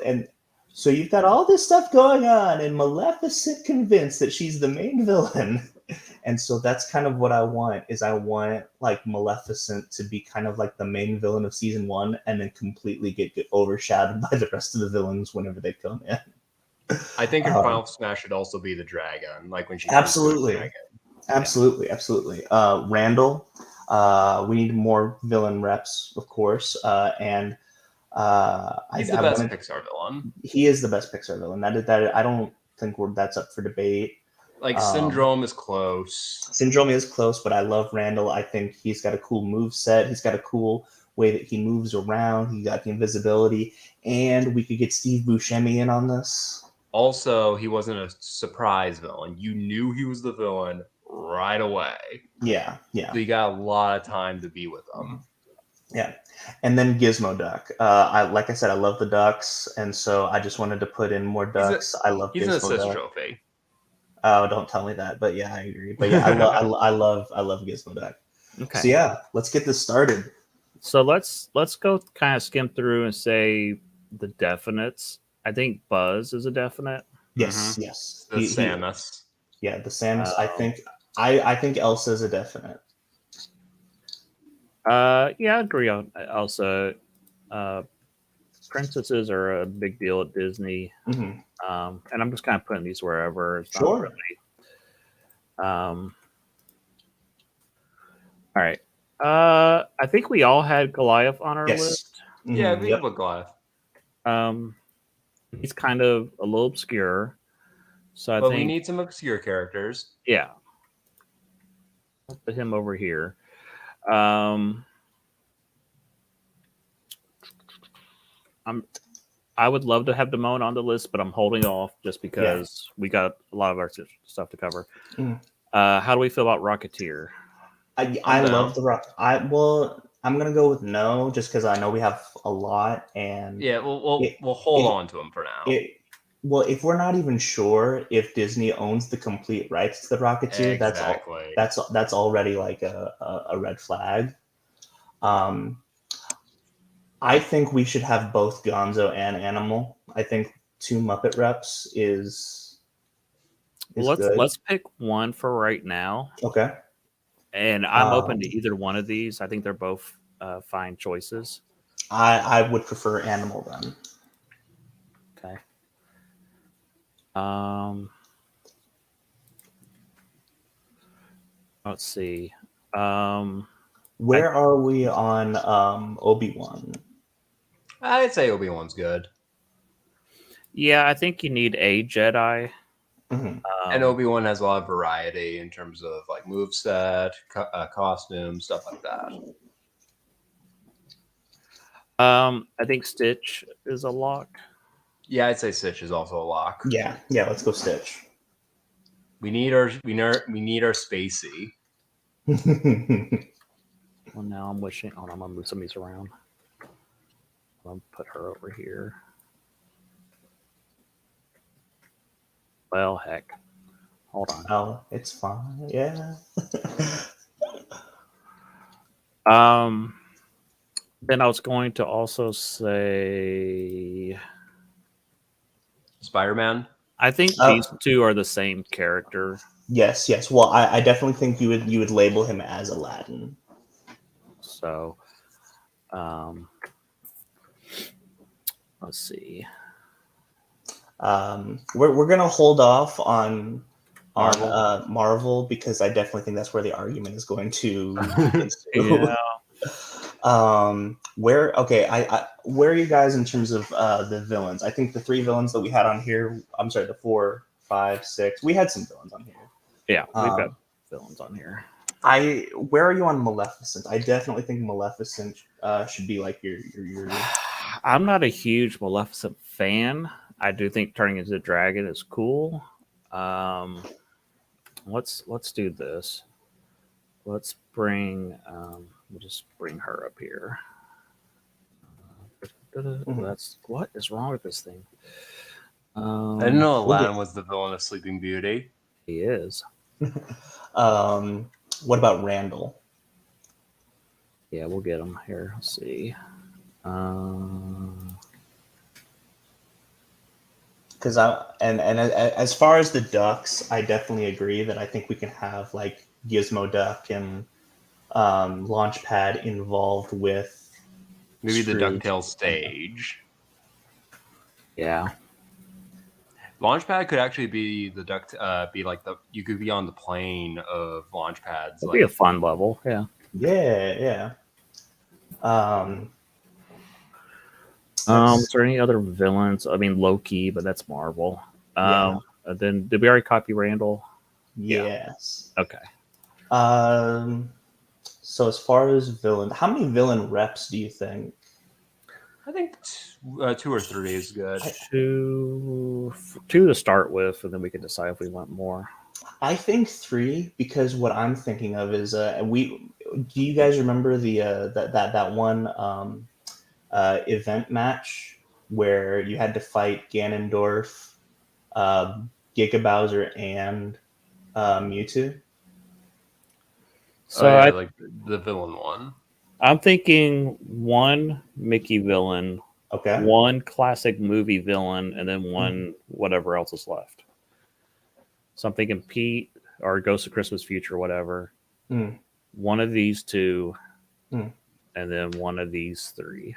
you've got all this stuff going on, and Maleficent convinced that she's the main villain. And so that's kind of what I want, is I want like Maleficent to be kind of like the main villain of season 1, and then completely get overshadowed by the rest of the villains whenever they come in. I think her final smash should also be the dragon, like when she absolutely. Randall, we need more villain reps, of course, and he's the best Pixar villain. He is the best Pixar villain. That I don't think that's up for debate. Like Syndrome is close. Syndrome is close, but I love Randall. I think he's got a cool move set. He's got a cool way that he moves around. He got the invisibility, and we could get Steve Buscemi in on this. Also, he wasn't a surprise villain. You knew he was the villain right away. Yeah. So you got a lot of time to be with him. Yeah. And then Gizmo Duck. Like I said, I love the ducks, and so I just wanted to put in more ducks. I love he's Gizmo an assist Duck. trophy. Oh, don't tell me that. But yeah, I agree. But yeah, I love Gizmo Duck. Okay. So yeah, let's get this started. So let's go kind of skim through and say the definites. I think Buzz is a definite. Yes. The Samus. Yeah, the Samus. I think Elsa is a definite. Yeah, I agree on Elsa. Princesses are a big deal at Disney. Mm-hmm. And I'm just kind of putting these wherever. It's sure. Not really. All right. I think we all had Goliath on our list. Mm-hmm. Yeah, we have a Goliath. He's kind of a little obscure. So I But we think, need some obscure characters. yeah, I'll put him over here. Um, I would love to have Damone on the list, but I'm holding off just because we got a lot of our stuff to cover. Mm. How do we feel about Rocketeer? I love the rock. I'm gonna go with no, just because I know we have a lot, and Yeah, we'll it, hold it, on to him for now. well, if we're not even sure if Disney owns the complete rights to the Rocketeer, Exactly. that's already like a red flag. I think we should have both Gonzo and Animal. I think 2 Muppet reps is good. Let's pick one for right now, Okay. and I'm open Um, to either one of these. I think they're both fine choices. I would prefer Animal then. Okay. Let's see. Where are we on Obi-Wan? I'd say Obi-Wan's good. Yeah, I think you need a Jedi. Mm-hmm. And Obi-Wan has a lot of variety in terms of like moveset, costumes, stuff like that. I think Stitch is a lock. Yeah, I'd say Stitch is also a lock. Yeah, let's go Stitch. We need our Spacey. Well, now I'm wishing. Oh, I'm gonna move some of these around. I'll put her over here. Well, heck. Hold on. Oh, it's fine. Yeah. Then I was going to also say, Spider-Man. I think these two are the same character. Yes. Well, I definitely think you would label him as Aladdin. So, let's see. We're gonna hold off on Marvel. Marvel because I definitely think that's where the argument is going to Yeah. where are you guys in terms of the villains? I think the 3 villains that we had on here, I'm sorry, the 4, 5, 6, we had some villains on here. Yeah, we've got villains on here. Where are you on Maleficent? I definitely think Maleficent should be like your I'm not a huge Maleficent fan. I do think turning into a dragon is cool. Let's do this. Let's bring we'll just bring her up here. That's what is wrong with this thing? I didn't know Aladdin was the villain of Sleeping Beauty. He is. What about Randall? Yeah, we'll get him here. Let's see. Because as far as the ducks, I definitely agree that I think we can have like Gizmo Duck and Launchpad involved with maybe Scrooge. The DuckTales stage. Yeah. Launchpad could actually be you could be on the plane of Launchpad's. It'd be a fun level. Yeah. Yeah. Is there any other villains? I mean, Loki, but that's Marvel. Then did we already copy Randall? Yes. Yeah. Okay. So as far as villain, how many villain reps do you think? I think 2 or 3 is good. 2 to start with, and then we can decide if we want more. I think 3 because what I'm thinking of is do you guys remember the that one event match where you had to fight Ganondorf, Giga Bowser, and Mewtwo? So like the villain one. I'm thinking 1 Mickey villain, okay, 1 classic movie villain, and then 1 whatever else is left. So I'm thinking Pete or Ghost of Christmas Future, whatever. 1 of these 2, and then 1 of these 3.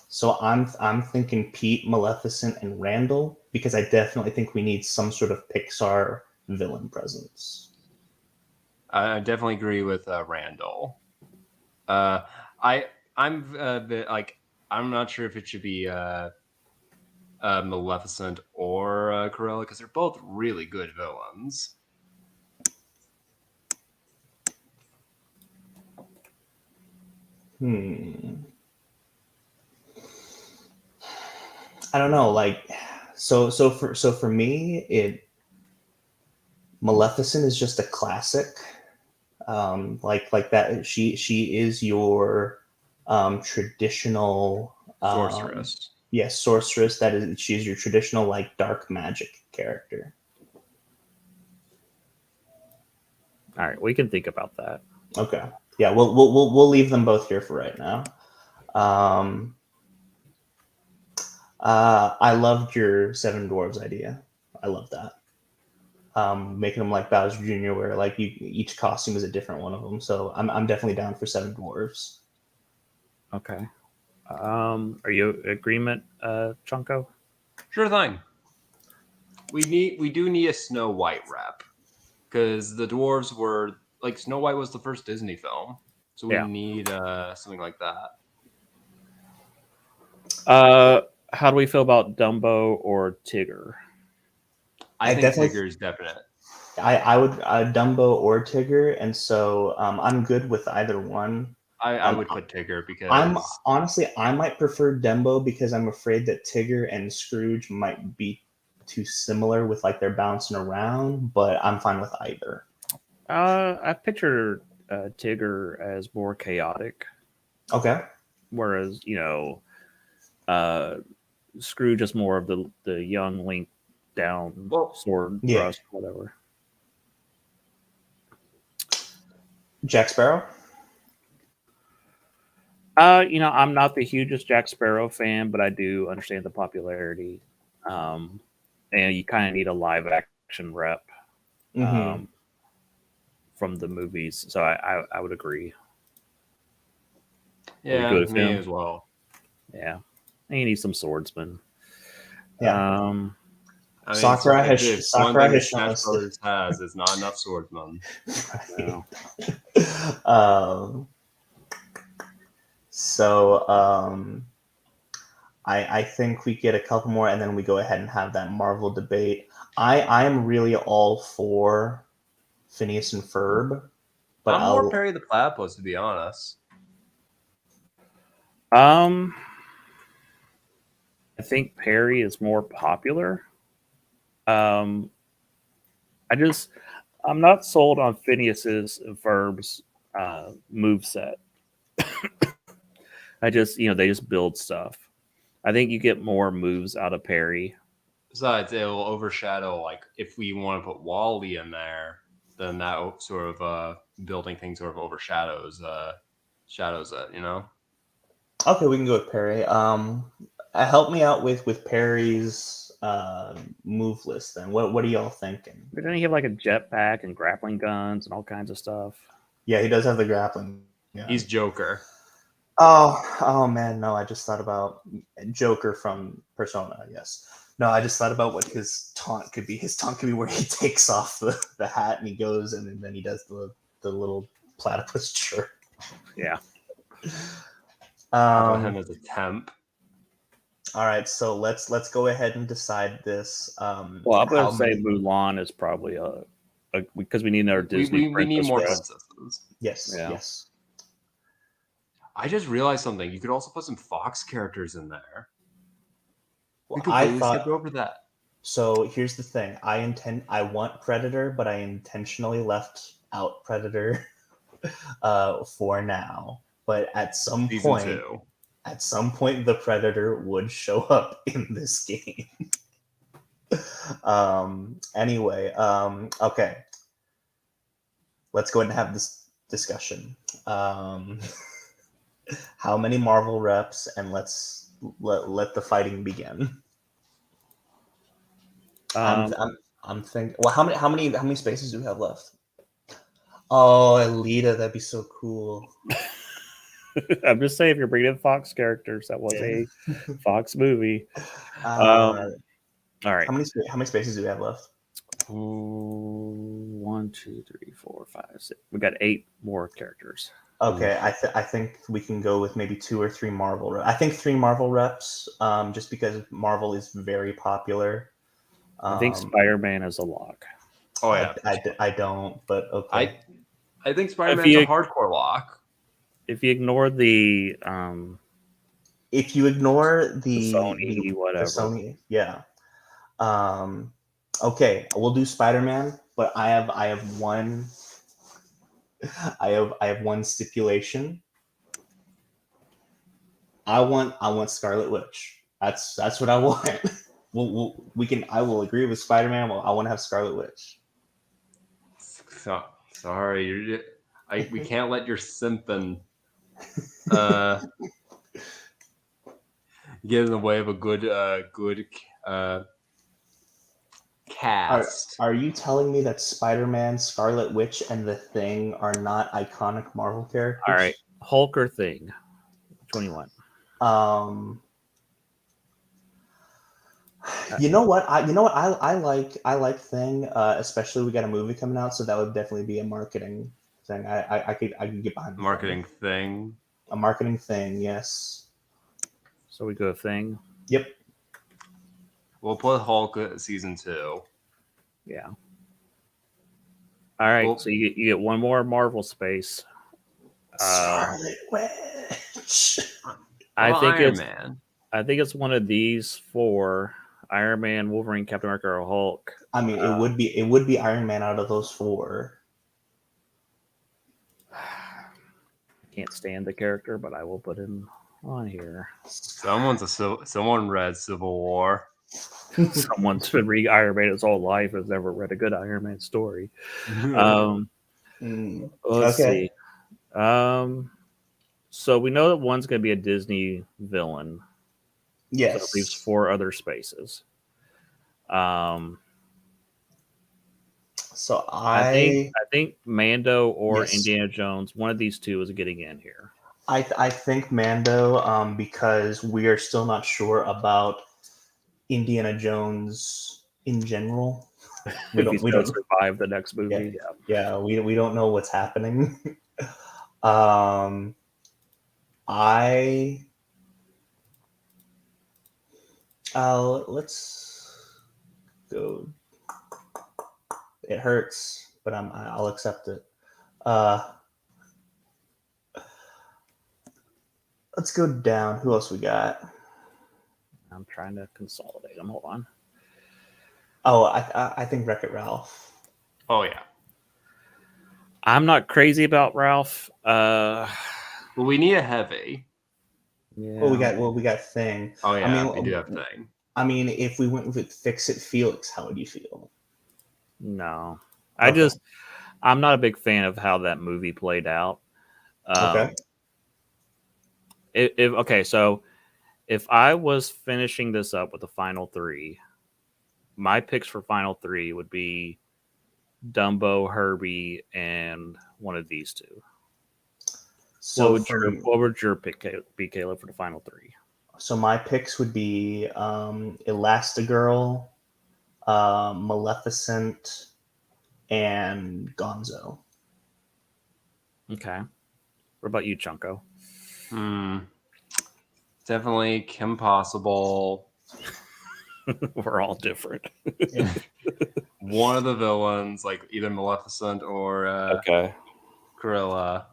So I'm thinking Pete, Maleficent, and Randall because I definitely think we need some sort of Pixar villain presence. I definitely agree with Randall. I'm a bit like I'm not sure if it should be Maleficent or Cruella, because they're both really good villains. I don't know. Like, so for me, Maleficent is just a classic. Like that. She is your traditional Sorceress. Yes, sorceress. She's your traditional like dark magic character. All right, we can think about that. Okay. Yeah, we'll leave them both here for right now. I loved your Seven Dwarves idea. I love that. Making them like Bowser Jr., where like each costume is a different one of them. So I'm definitely down for Seven Dwarves. Okay. Are you agreement, Chunko? Sure thing. We do need a Snow White rep, because the dwarves were like Snow White was the first Disney film, so we need something like that. How do we feel about Dumbo or Tigger? I think Tigger's definite. I would Dumbo or Tigger, and so I'm good with either one. I would put Tigger because I might prefer Dumbo because I'm afraid that Tigger and Scrooge might be too similar with like they're bouncing around, but I'm fine with either. I picture Tigger as more chaotic. Okay. Whereas, Scrooge is more of the young Link down sword thrust, whatever. Jack Sparrow? I'm not the hugest Jack Sparrow fan, but I do understand the popularity. And you kind of need a live action rep from the movies. So I would agree. Yeah, me as well. Yeah. And you need some swordsmen. Yeah. I mean, Sakurai has Smash Brothers has is not enough swordsmen. I think we get a couple more, and then we go ahead and have that Marvel debate. I am really all for Phineas and Ferb, but I'm more Perry the Platypus, to be honest. I think Perry is more popular. I'm not sold on Phineas's and Ferb's move set. they just build stuff. I think you get more moves out of Perry. Besides, it'll overshadow, like, if we want to put Wally in there, then that sort of building thing sort of overshadows shadows it, Okay, we can go with Perry. Help me out with Perry's move list then. What are y'all thinking? But then he have like a jetpack and grappling guns and all kinds of stuff. Yeah, he does have the grappling gun. He's Joker. Oh man, no, I just thought about Joker from Persona, yes. No, I just thought about what his taunt could be. His taunt could be where he takes off the hat and he goes and then he does the little platypus shirt. Yeah. Him as a temp. All right, so let's go ahead and decide this. Well, I'm going to say Mulan is probably because we need another Disney. We need more princesses. Yes, yes. I just realized something. You could also put some Fox characters in there. Well, I thought over that. So here's the thing. I want Predator, but I intentionally left out Predator for now. But at some point, the Predator would show up in this game. Anyway, okay. Let's go ahead and have this discussion. How many Marvel reps, and let's let the fighting begin. I'm thinking. Well, how many spaces do we have left? Oh, Alita, that'd be so cool. I'm just saying, if you're bringing in Fox characters, that was a Fox movie. All right. How many spaces do we have left? 1, 2, 3, 4, 5, 6. We got 8 more characters. Okay, I think we can go with maybe 2 or 3 Marvel. I think 3 Marvel reps, just because Marvel is very popular. I think Spider-Man is a lock. Oh yeah, I don't, but okay. I think If Spider-Man's a you hardcore lock. if you ignore the If you ignore Sony the whatever, Sony, yeah. Okay, we'll do Spider-Man, but I have one I have one stipulation. I want Scarlet Witch. That's what I want. We can. I will agree with Spider-Man. Well, I want to have Scarlet Witch. Sorry, we can't let your simping get in the way of a good cast. Are you telling me that Spider-Man, Scarlet Witch, and the Thing are not iconic Marvel characters? all right, Hulk or Thing, which one you want? You know what? I like Thing. Especially we got a movie coming out, so that would definitely be a marketing thing. I could get behind Marketing thing. a marketing thing. Yes. So we go with Thing. Yep. We'll put Hulk at season 2. Yeah. All right. Well, so you get one more Marvel space. Scarlet Witch. I think Iron it's Man. I think it's one of these four: Iron Man, Wolverine, Captain America, or Hulk. I mean, it would be Iron Man out of those 4. I can't stand the character, but I will put him on here. Someone read Civil War. Someone's been reading Iron Man his whole life has never read a good Iron Man story. Let's see. So we know that one's going to be a Disney villain. Yes. So it leaves 4 other spaces. So I think Mando or Yes. Indiana Jones, one of these two is getting in here. I think Mando, because we are still not sure about Indiana Jones in general. If he's going to survive the next movie. Yeah, we don't know what's happening. Let's go. It hurts, but I'll accept it. Let's go down. Who else we got? I'm trying to consolidate them. Hold on. Oh, I think Wreck-It Ralph. Oh yeah. I'm not crazy about Ralph. Well, we need a heavy. Yeah. Well, we got Thing. Oh yeah, I mean, we do have Thing. I mean, if we went with Fix It Felix, how would you feel? No, Okay. I'm not a big fan of how that movie played out. Okay. So if I was finishing this up with the final 3, my picks for final 3 would be Dumbo, Herbie, and one of these two. So what would your pick be, Caleb, for the final 3? So my picks would be Elastigirl, Maleficent, and Gonzo. Okay. What about you, Chunko? Definitely Kim Possible. We're all different. One of the villains, like either Maleficent or Cruella.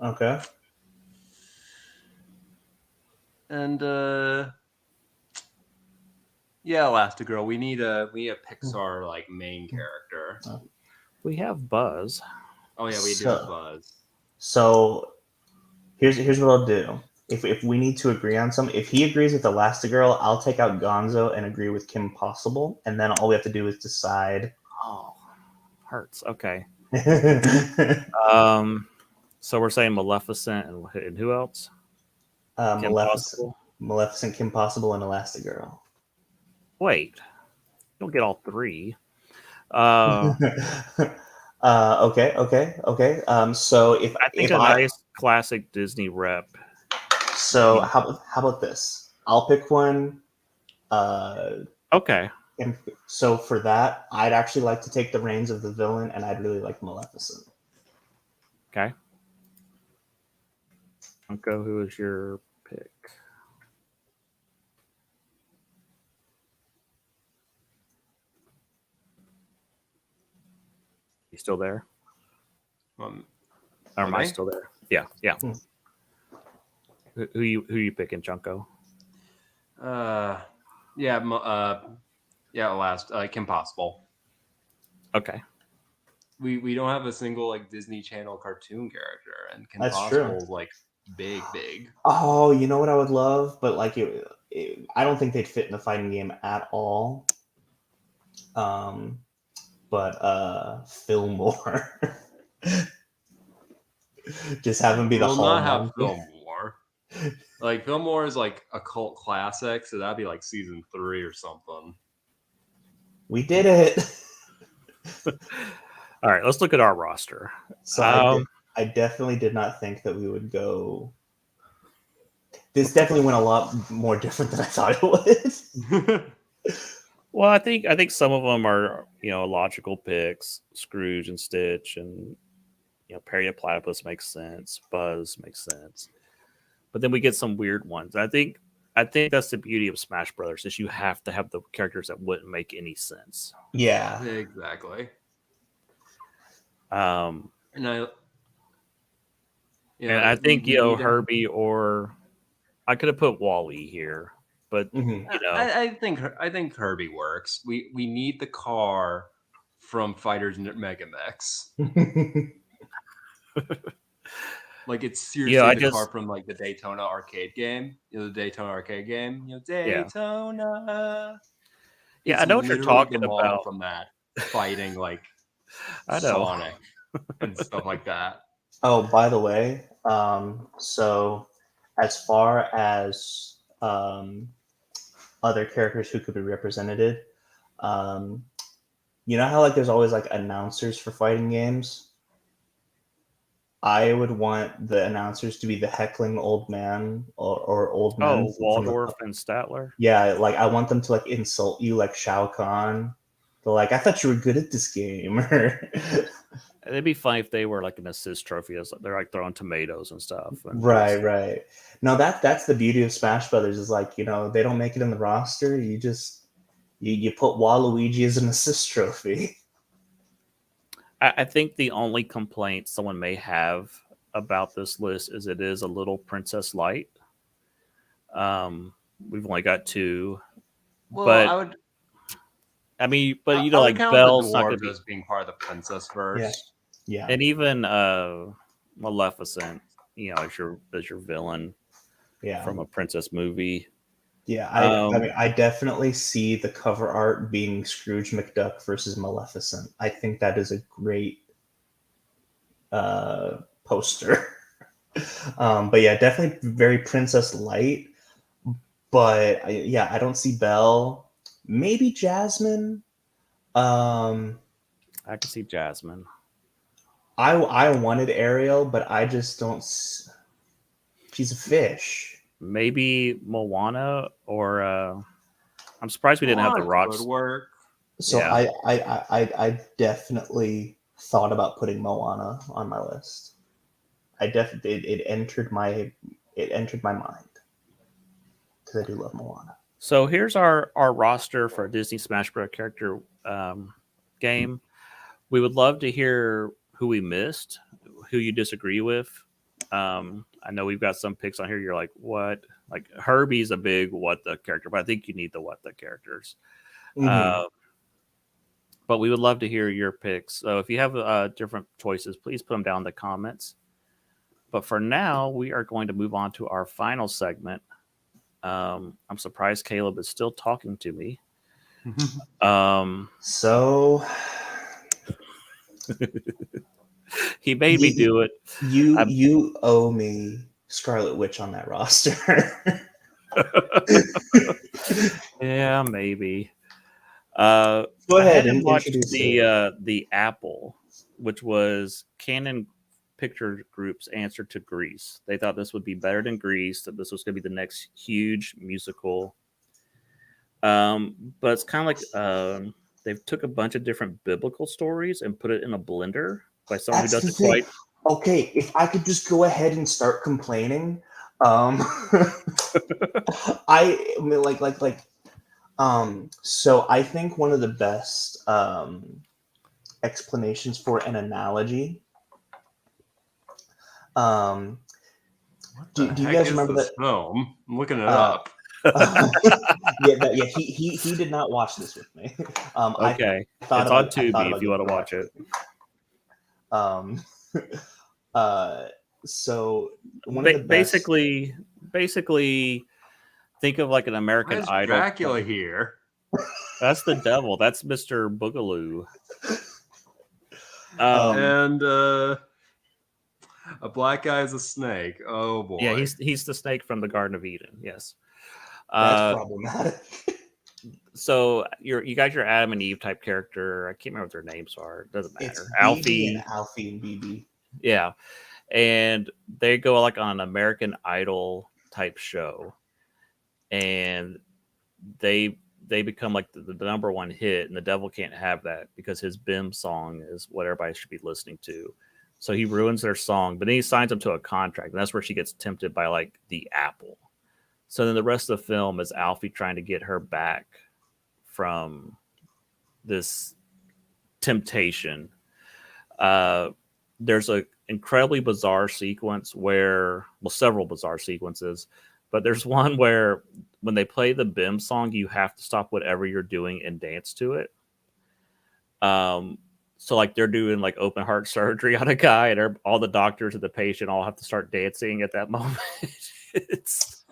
Okay. And yeah, Elastigirl. We need a Pixar like main character. We have Buzz. Oh yeah, we do have Buzz. So here's what I'll do. If we need to agree on something, if he agrees with Elastigirl, I'll take out Gonzo and agree with Kim Possible, and then all we have to do is decide. Oh, hurts. Okay. So we're saying Maleficent and who else? Maleficent, Kim Possible, and Elastigirl. Wait, you don't get all 3. Okay. So I think nice classic Disney rep. So how about this? I'll pick one. Okay. And so for that, I'd actually like to take the reins of the villain, and I'd really like Maleficent. Okay. Junko, who is your pick? You still there? Or am I still there? Yeah. Who you picking, Junko? Last Kim Possible. Okay. We don't have a single like Disney Channel cartoon character, and Kim That's Possible true. is like big. Oh, you know what I would love, but like I don't think they'd fit in the fighting game at all. But Fillmore. Just have him be the We'll hall not have monster. Fillmore. Like Fillmore is like a cult classic, so that'd be like season 3 or something. We did it. All right, let's look at our roster. So I definitely did not think that we would go. This definitely went a lot more different than I thought it would. Well, I think some of them are logical picks. Scrooge and Stitch, and Perry the Platypus makes sense. Buzz makes sense, but then we get some weird ones. I think that's the beauty of Smash Brothers is you have to have the characters that wouldn't make any sense. Yeah, exactly. And I think Herbie, or I could have put Wally here, but I think Herbie works. We need the car from Fighters Mega Mix. Like it's seriously the car from like the Daytona arcade game. The Daytona arcade game. Daytona. Yeah, I know what you're talking about from that fighting like I know. Sonic and stuff like that. Oh, by the way, so as far as other characters who could be represented, you know how like there's always like announcers for fighting games? I would want the announcers to be the heckling old man or old men. Oh, Waldorf and Statler? Yeah, like I want them to like insult you like Shao Kahn. They're like, I thought you were good at this game. It'd be funny if they were like an assist trophy. They're like throwing tomatoes and stuff. And right. No, that's the beauty of Smash Brothers is like, they don't make it in the roster. You just you put Waluigi as an assist trophy. I think the only complaint someone may have about this list is it is a little Princess Light. We've only got 2. Well, but like Belle's not going to be being part of the princess verse. Yeah. And even Maleficent, as your villain, from a princess movie. Yeah, I mean, I definitely see the cover art being Scrooge McDuck versus Maleficent. I think that is a great poster. But yeah, definitely very Princess Light. But I don't see Belle. Maybe Jasmine. I can see Jasmine. I wanted Ariel, but I just don't. She's a fish. Maybe Moana, or I'm surprised we didn't have the rocks. Work. So yeah. I definitely thought about putting Moana on my list. It entered my mind because I do love Moana. So here's our roster for a Disney Smash Bros. Character game. We would love to hear who we missed, who you disagree with. I know we've got some picks on here. You're like, what? Like Herbie's a big what the character, but I think you need the what the characters. Mm-hmm. But we would love to hear your picks. So if you have different choices, please put them down in the comments. But for now, we are going to move on to our final segment. I'm surprised Caleb is still talking to me. So he made me do it. You owe me Scarlet Witch on that roster. Yeah, maybe. Go ahead and watch the Apple, which was Canon Picture Group's answer to Grease. They thought this would be better than Grease, that this was going to be the next huge musical. But it's kind of like they took a bunch of different biblical stories and put it in a blender by someone who doesn't quite Okay, if I could just go ahead and start complaining, I mean, so I think one of the best explanations for an analogy. Do you guys remember that film? I'm looking it up. Yeah, he did not watch this with me. Okay, it's on Tubi if you want to watch it. So one of the basically, think of like an American Why is Idol. Dracula here? That's the devil. That's Mr. Boogaloo. And a black guy is a snake. Oh boy. Yeah, he's the snake from the Garden of Eden. Yes. That's problematic. So you got your Adam and Eve type character. I can't remember what their names are. It doesn't matter. It's Alfie and BB. Yeah. And they go like on an American Idol type show. And they become like the number one hit, and the devil can't have that because his BIM song is what everybody should be listening to. So he ruins their song, but then he signs them to a contract, and that's where she gets tempted by like the apple. So then the rest of the film is Alfie trying to get her back from this temptation. There's a incredibly bizarre sequence where, well, several bizarre sequences, but there's one where when they play the BIM song, you have to stop whatever you're doing and dance to it. So like they're doing like open heart surgery on a guy, and all the doctors and the patient all have to start dancing at that moment. It's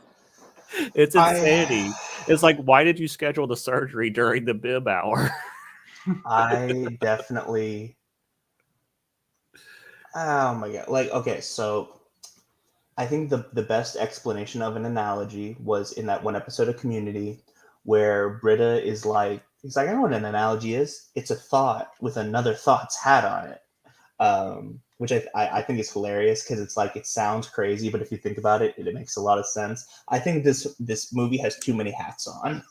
insanity. It's like, why did you schedule the surgery during the BIM hour? I definitely. Oh my god! Like, okay, so I think the best explanation of an analogy was in that one episode of Community where Britta is like, he's like, I know what an analogy is. It's a thought with another thought's hat on it, which I think is hilarious because it's like, it sounds crazy, but if you think about it, it makes a lot of sense. I think this movie has too many hats on.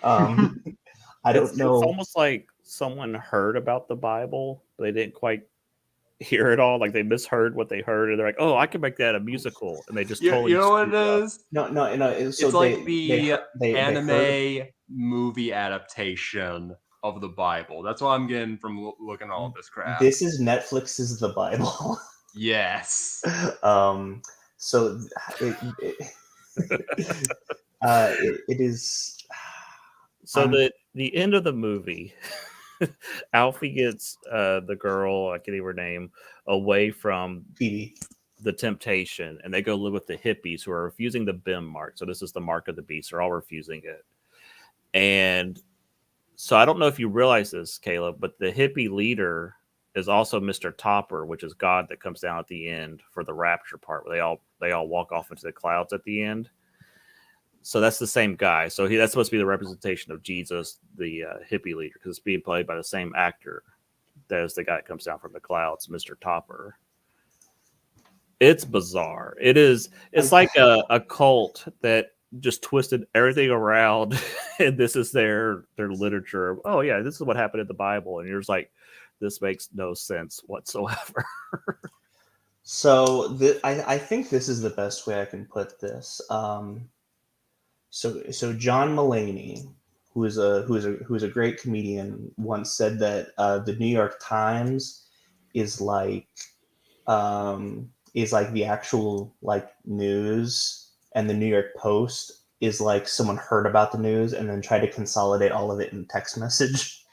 I don't know. It's almost like someone heard about the Bible, but they didn't quite hear it all. Like they misheard what they heard, and they're like, "Oh, I can make that a musical," and they just totally. You know what it is? No. It's like the anime movie adaptation of the Bible. That's what I'm getting from looking at all this crap. This is Netflix's The Bible. Yes. So it is. So the end of the movie, Alfie gets the girl, I can't even her name, away from Phoebe. The temptation, and they go live with the hippies who are refusing the BIM mark. So this is the mark of the beast. They're all refusing it. And so I don't know if you realize this, Caleb, but the hippie leader is also Mr. Topper, which is God that comes down at the end for the rapture part, where they all walk off into the clouds at the end. So that's the same guy. So that's supposed to be the representation of Jesus, the hippie leader, because it's being played by the same actor as the guy that comes down from the clouds, Mr. Topper. It's bizarre. It's like a cult that just twisted everything around, and this is their literature. Oh yeah, this is what happened in the Bible, and you're just like, this makes no sense whatsoever. So I think this is the best way I can put this. So John Mulaney, who is a great comedian, once said that the New York Times is like the actual like news, and the New York Post is like someone heard about the news and then tried to consolidate all of it in text message.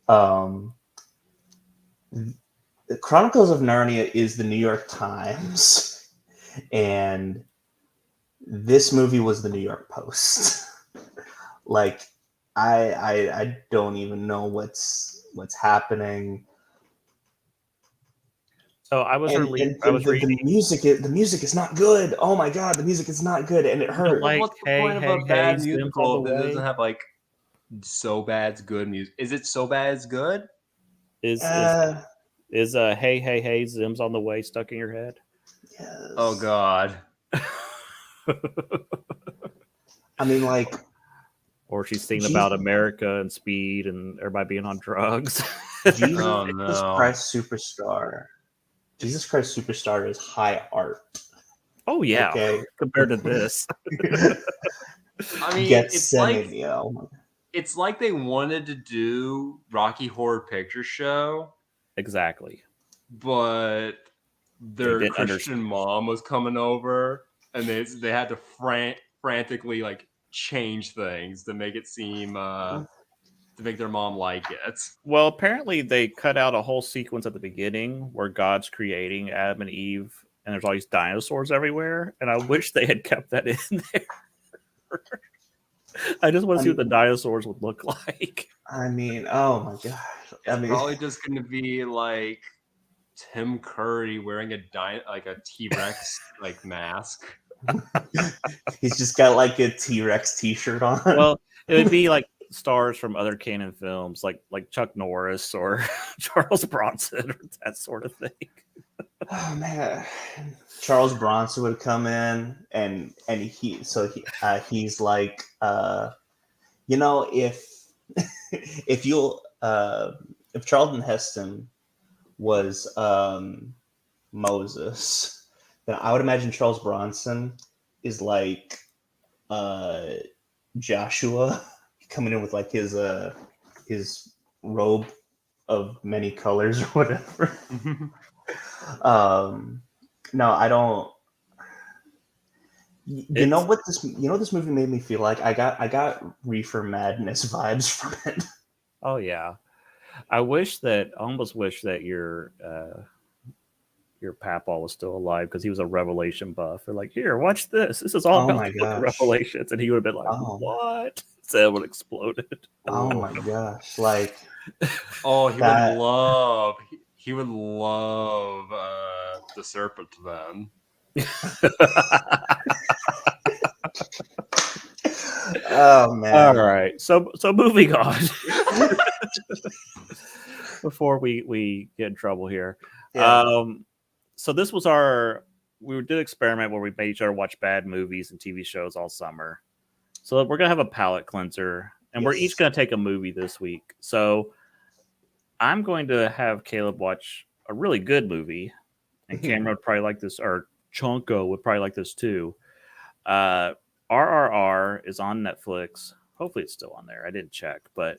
The Chronicles of Narnia is the New York Times, and this movie was the New York Post. Like, I don't even know what's happening. So I was reading. The music is not good. Oh my god, the music is not good, and it hurt. Like, what's the point of a bad musical that doesn't have like so bad's good music? Is it so bad it's good? Is hey hey Zim's on the way stuck in your head? Yes. Oh god. I mean, like, or she's thinking about America and speed and everybody being on drugs. Jesus Christ Superstar Jesus Christ Superstar is high art. Oh yeah, Okay. compared to this. I mean, Gethsemane, it's like they wanted to do Rocky Horror Picture Show, Exactly. but their Christian mom was coming over, and they had to frantically like change things to make it seem to make their mom like it. Well, apparently they cut out a whole sequence at the beginning where God's creating Adam and Eve, and there's all these dinosaurs everywhere, and I wish they had kept that in there. I just want to see what the dinosaurs would look like. I mean, oh my god! It's probably just going to be like Tim Curry wearing a T-Rex like mask. He's just got like a T-Rex T-shirt on. Well, it would be like stars from other canon films, like Chuck Norris or Charles Bronson, or that sort of thing. Oh man, Charles Bronson would come in, and he's like, you know, if Charlton Heston was Moses, then I would imagine Charles Bronson is like Joshua coming in with like his robe of many colors or whatever. No, I don't. You know what this movie made me feel like? I got Reefer Madness vibes from it. Oh yeah, I almost wish that your Papa was still alive, because he was a Revelation buff. They're like, here, watch this. This is all about the book of Revelations, and he would have been like, what? So it would have exploded. Oh my gosh! Like, he would love the serpent then. Oh man! All right, so moving on before we get in trouble here. Yeah. So this was we did an experiment where we made each other watch bad movies and TV shows all summer. So we're gonna have a palate cleanser, and we're each gonna take a movie this week. So I'm going to have Caleb watch a really good movie, and Cameron would probably like this, or Chonko would probably like this too. RRR is on Netflix. Hopefully it's still on there. I didn't check, but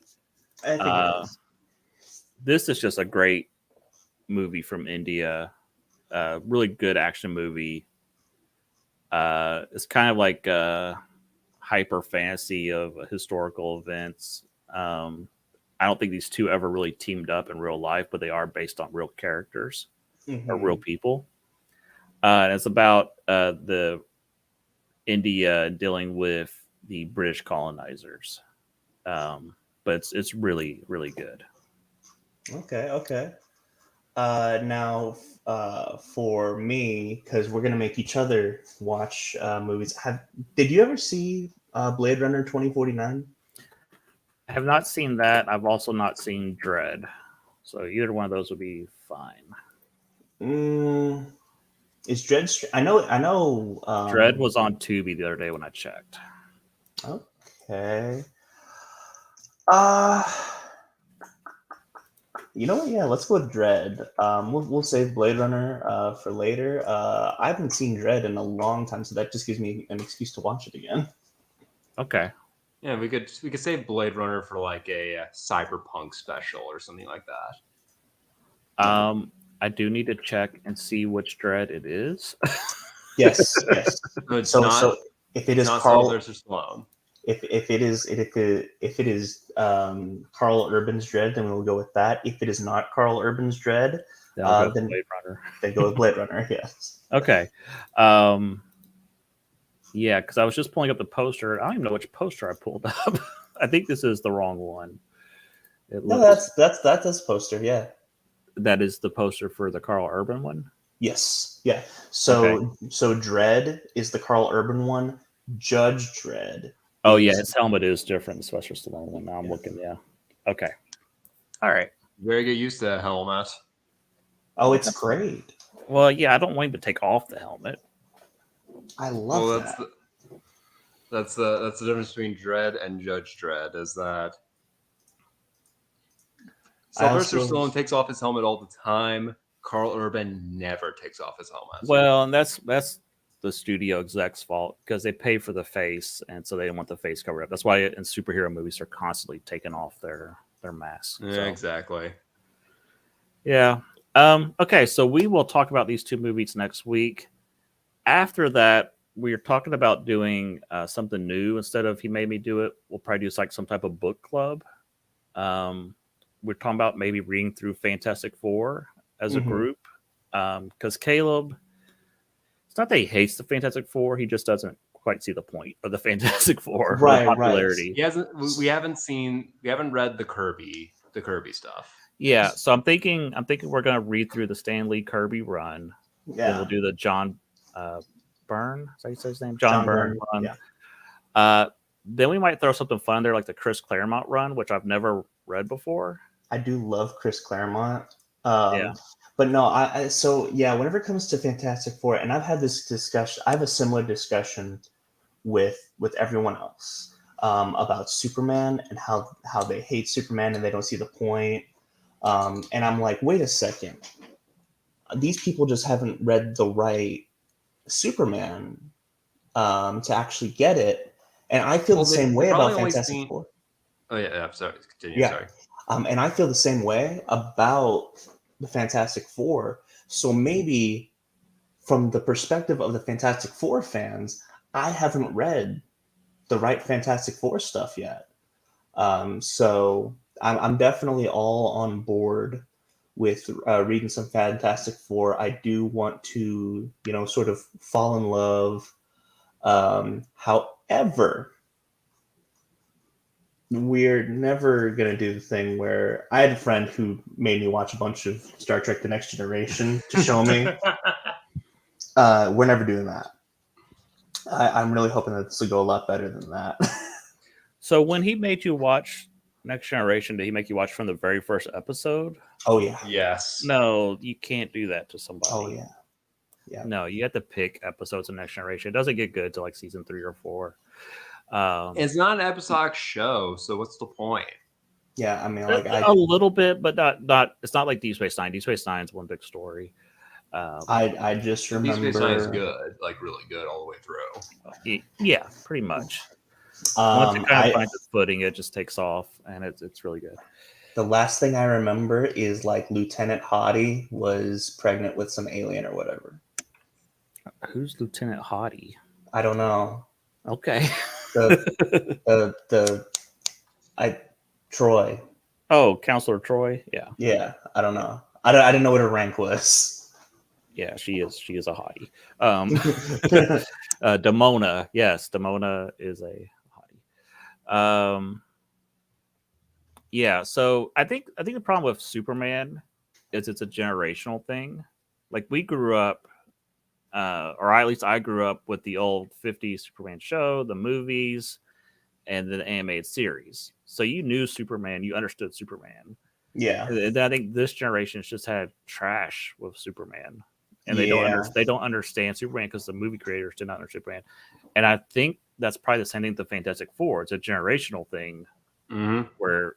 I think it is. This is just a great movie from India. Really good action movie. It's kind of like hyper fantasy of historical events. I don't think these two ever really teamed up in real life, but they are based on real characters or real people. And it's about the India dealing with the British colonizers. But it's really, really good. Okay. Now, for me, because we're gonna make each other watch movies. Did you ever see Blade Runner 2049? I have not seen that. I've also not seen Dread, so either one of those would be fine. Is Dread? I know. Dread was on Tubi the other day when I checked. Okay. You know what? Yeah, let's go with Dread. We'll save Blade Runner for later. I haven't seen Dread in a long time, so that just gives me an excuse to watch it again. Okay. Yeah, we could save Blade Runner for like a cyberpunk special or something like that. I do need to check and see which Dread it is. Yes. So if it is Carl versus Sloan. If it is Carl Urban's Dread, then we'll go with that. If it is not Carl Urban's Dread, then Blade Runner. Then go with Blade Runner. Yes. Okay. Yeah, because I was just pulling up the poster. I don't even know which poster I pulled up. I think this is the wrong one. That's this poster. Yeah. That is the poster for the Carl Urban one. Yes. Yeah. So Dread is the Carl Urban one. Judge Dredd. Oh yeah, his helmet is different. The Sylvester Stallone one. Now I'm looking. Yeah. Okay. All right. Very get used to that helmet. Oh, it's great. Well, yeah, I don't want him to take off the helmet. I love that. That's the difference between Dredd and Judge Dredd, is that Sylvester Stallone takes off his helmet all the time, Carl Urban never takes off his helmet. Well, and that's the studio exec's fault because they pay for the face, and so they don't want the face covered up. That's why in superhero movies they're constantly taking off their masks. Yeah, So, exactly. yeah. Okay, so we will talk about these two movies next week. After that, we're talking about doing something new. Instead of He Made Me Do It, we'll probably do like some type of book club. We're talking about maybe reading through Fantastic Four as a group. Because Caleb, it's not that he hates the Fantastic Four, he just doesn't quite see the point of the Fantastic Four. Right, popularity. He hasn't. We haven't read the Kirby stuff. Yeah, so I'm thinking we're gonna read through the Stan Lee Kirby run. Yeah. Then we'll do the John Byrne. Is that how you say his name? John Byrne run. Yeah. Then we might throw something fun there, like the Chris Claremont run, which I've never read before. I do love Chris Claremont. Yeah. But no, whenever it comes to Fantastic Four, and I've had this discussion, I have a similar discussion with everyone else about Superman and how they hate Superman and they don't see the point. And I'm like, wait a second. These people just haven't read the right Superman to actually get it. And I feel the same way about Fantastic Four. Oh, yeah, I'm sorry. Continue, yeah. Sorry. And I feel the same way about the Fantastic Four. So maybe from the perspective of the Fantastic Four fans, I haven't read the right Fantastic Four stuff yet. So I'm definitely all on board with reading some Fantastic Four. I do want to, sort of fall in love. However, we're never going to do the thing where I had a friend who made me watch a bunch of Star Trek The Next Generation to show me. We're never doing that. I'm really hoping that this will go a lot better than that. So when he made you watch Next Generation, did he make you watch from the very first episode? Oh, yeah. Yes. No, you can't do that to somebody. Oh, yeah. Yeah. No, you have to pick episodes of Next Generation. It doesn't get good till like season 3 or 4. It's not an episodic show, so what's the point? Yeah, I mean, a little bit, but not. It's not like Deep Space Nine. Deep Space Nine is one big story. I just remember Deep Space Nine is good, like really good all the way through. Yeah, pretty much. Once it kind of finds its footing, it just takes off, and it's really good. The last thing I remember is like Lieutenant Hottie was pregnant with some alien or whatever. Who's Lieutenant Hottie? I don't know. Okay. Troy. Oh, Counselor Troy. Yeah. Yeah. I don't know. I didn't know what her rank was. Yeah, she is a hottie. Damona. Yes, Damona is a hottie. Yeah. So I think the problem with Superman is it's a generational thing. Like we grew up, or at least I grew up with the old 50s Superman show, the movies, and the animated series. So you knew Superman, you understood Superman. Yeah. And I think this generation's just had trash with Superman, and they don't understand Superman because the movie creators did not understand Superman. And I think that's probably the same thing with the Fantastic Four. It's a generational thing where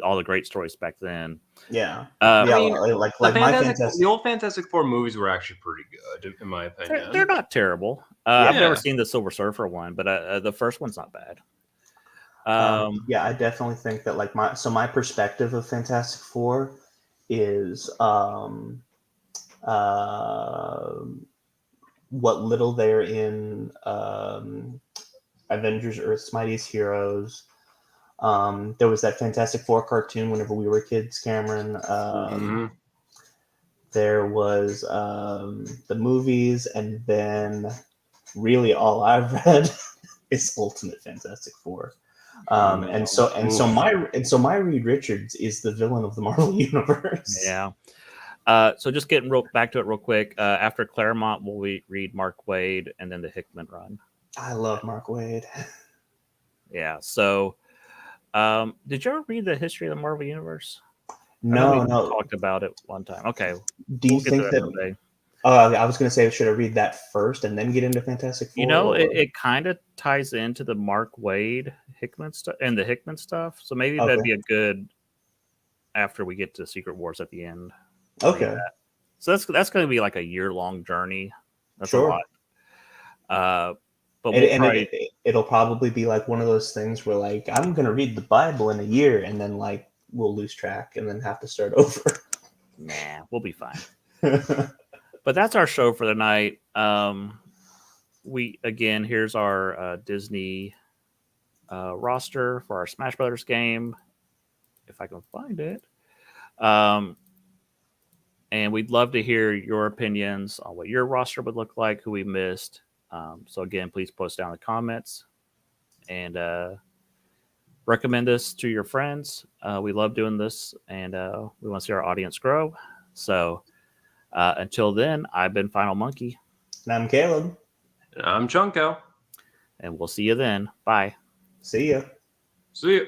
all the great stories back then. Yeah. Like the old Fantastic Four movies were actually pretty good, in my opinion. They're not terrible. I've never seen the Silver Surfer one, but the first one's not bad. I definitely think that my perspective of Fantastic Four is what little they're in Avengers Earth's Mightiest Heroes. There was that Fantastic Four cartoon whenever we were kids, Cameron. There was the movies, and then really all I've read is Ultimate Fantastic Four. And so my Reed Richards is the villain of the Marvel Universe. Yeah. So just getting back to it real quick. After Claremont, we'll read Mark Waid and then the Hickman run. I love Mark Waid. Yeah. So, did you ever read the history of the Marvel Universe? No. Talked about it one time. Okay. Do you think that? I was going to say, should I read that first and then get into Fantastic Four? It kind of ties into the Mark Waid Hickman stuff and the Hickman stuff. So maybe that'd be a good after we get to Secret Wars at the end. Okay. So that's going to be like a year-long journey. That's Sure. a lot. But it'll probably be like one of those things where like I'm gonna read the Bible in a year, and then like we'll lose track and then have to start over. Nah, we'll be fine. But that's our show for the night. Here's our Disney roster for our Smash Brothers game, if I can find it. And we'd love to hear your opinions on what your roster would look like, who we missed. So again, please post down in the comments and recommend this to your friends. We love doing this, and we want to see our audience grow. So until then, I've been Final Monkey. And I'm Caleb. And I'm Chunko. And we'll see you then. Bye. See ya. See ya.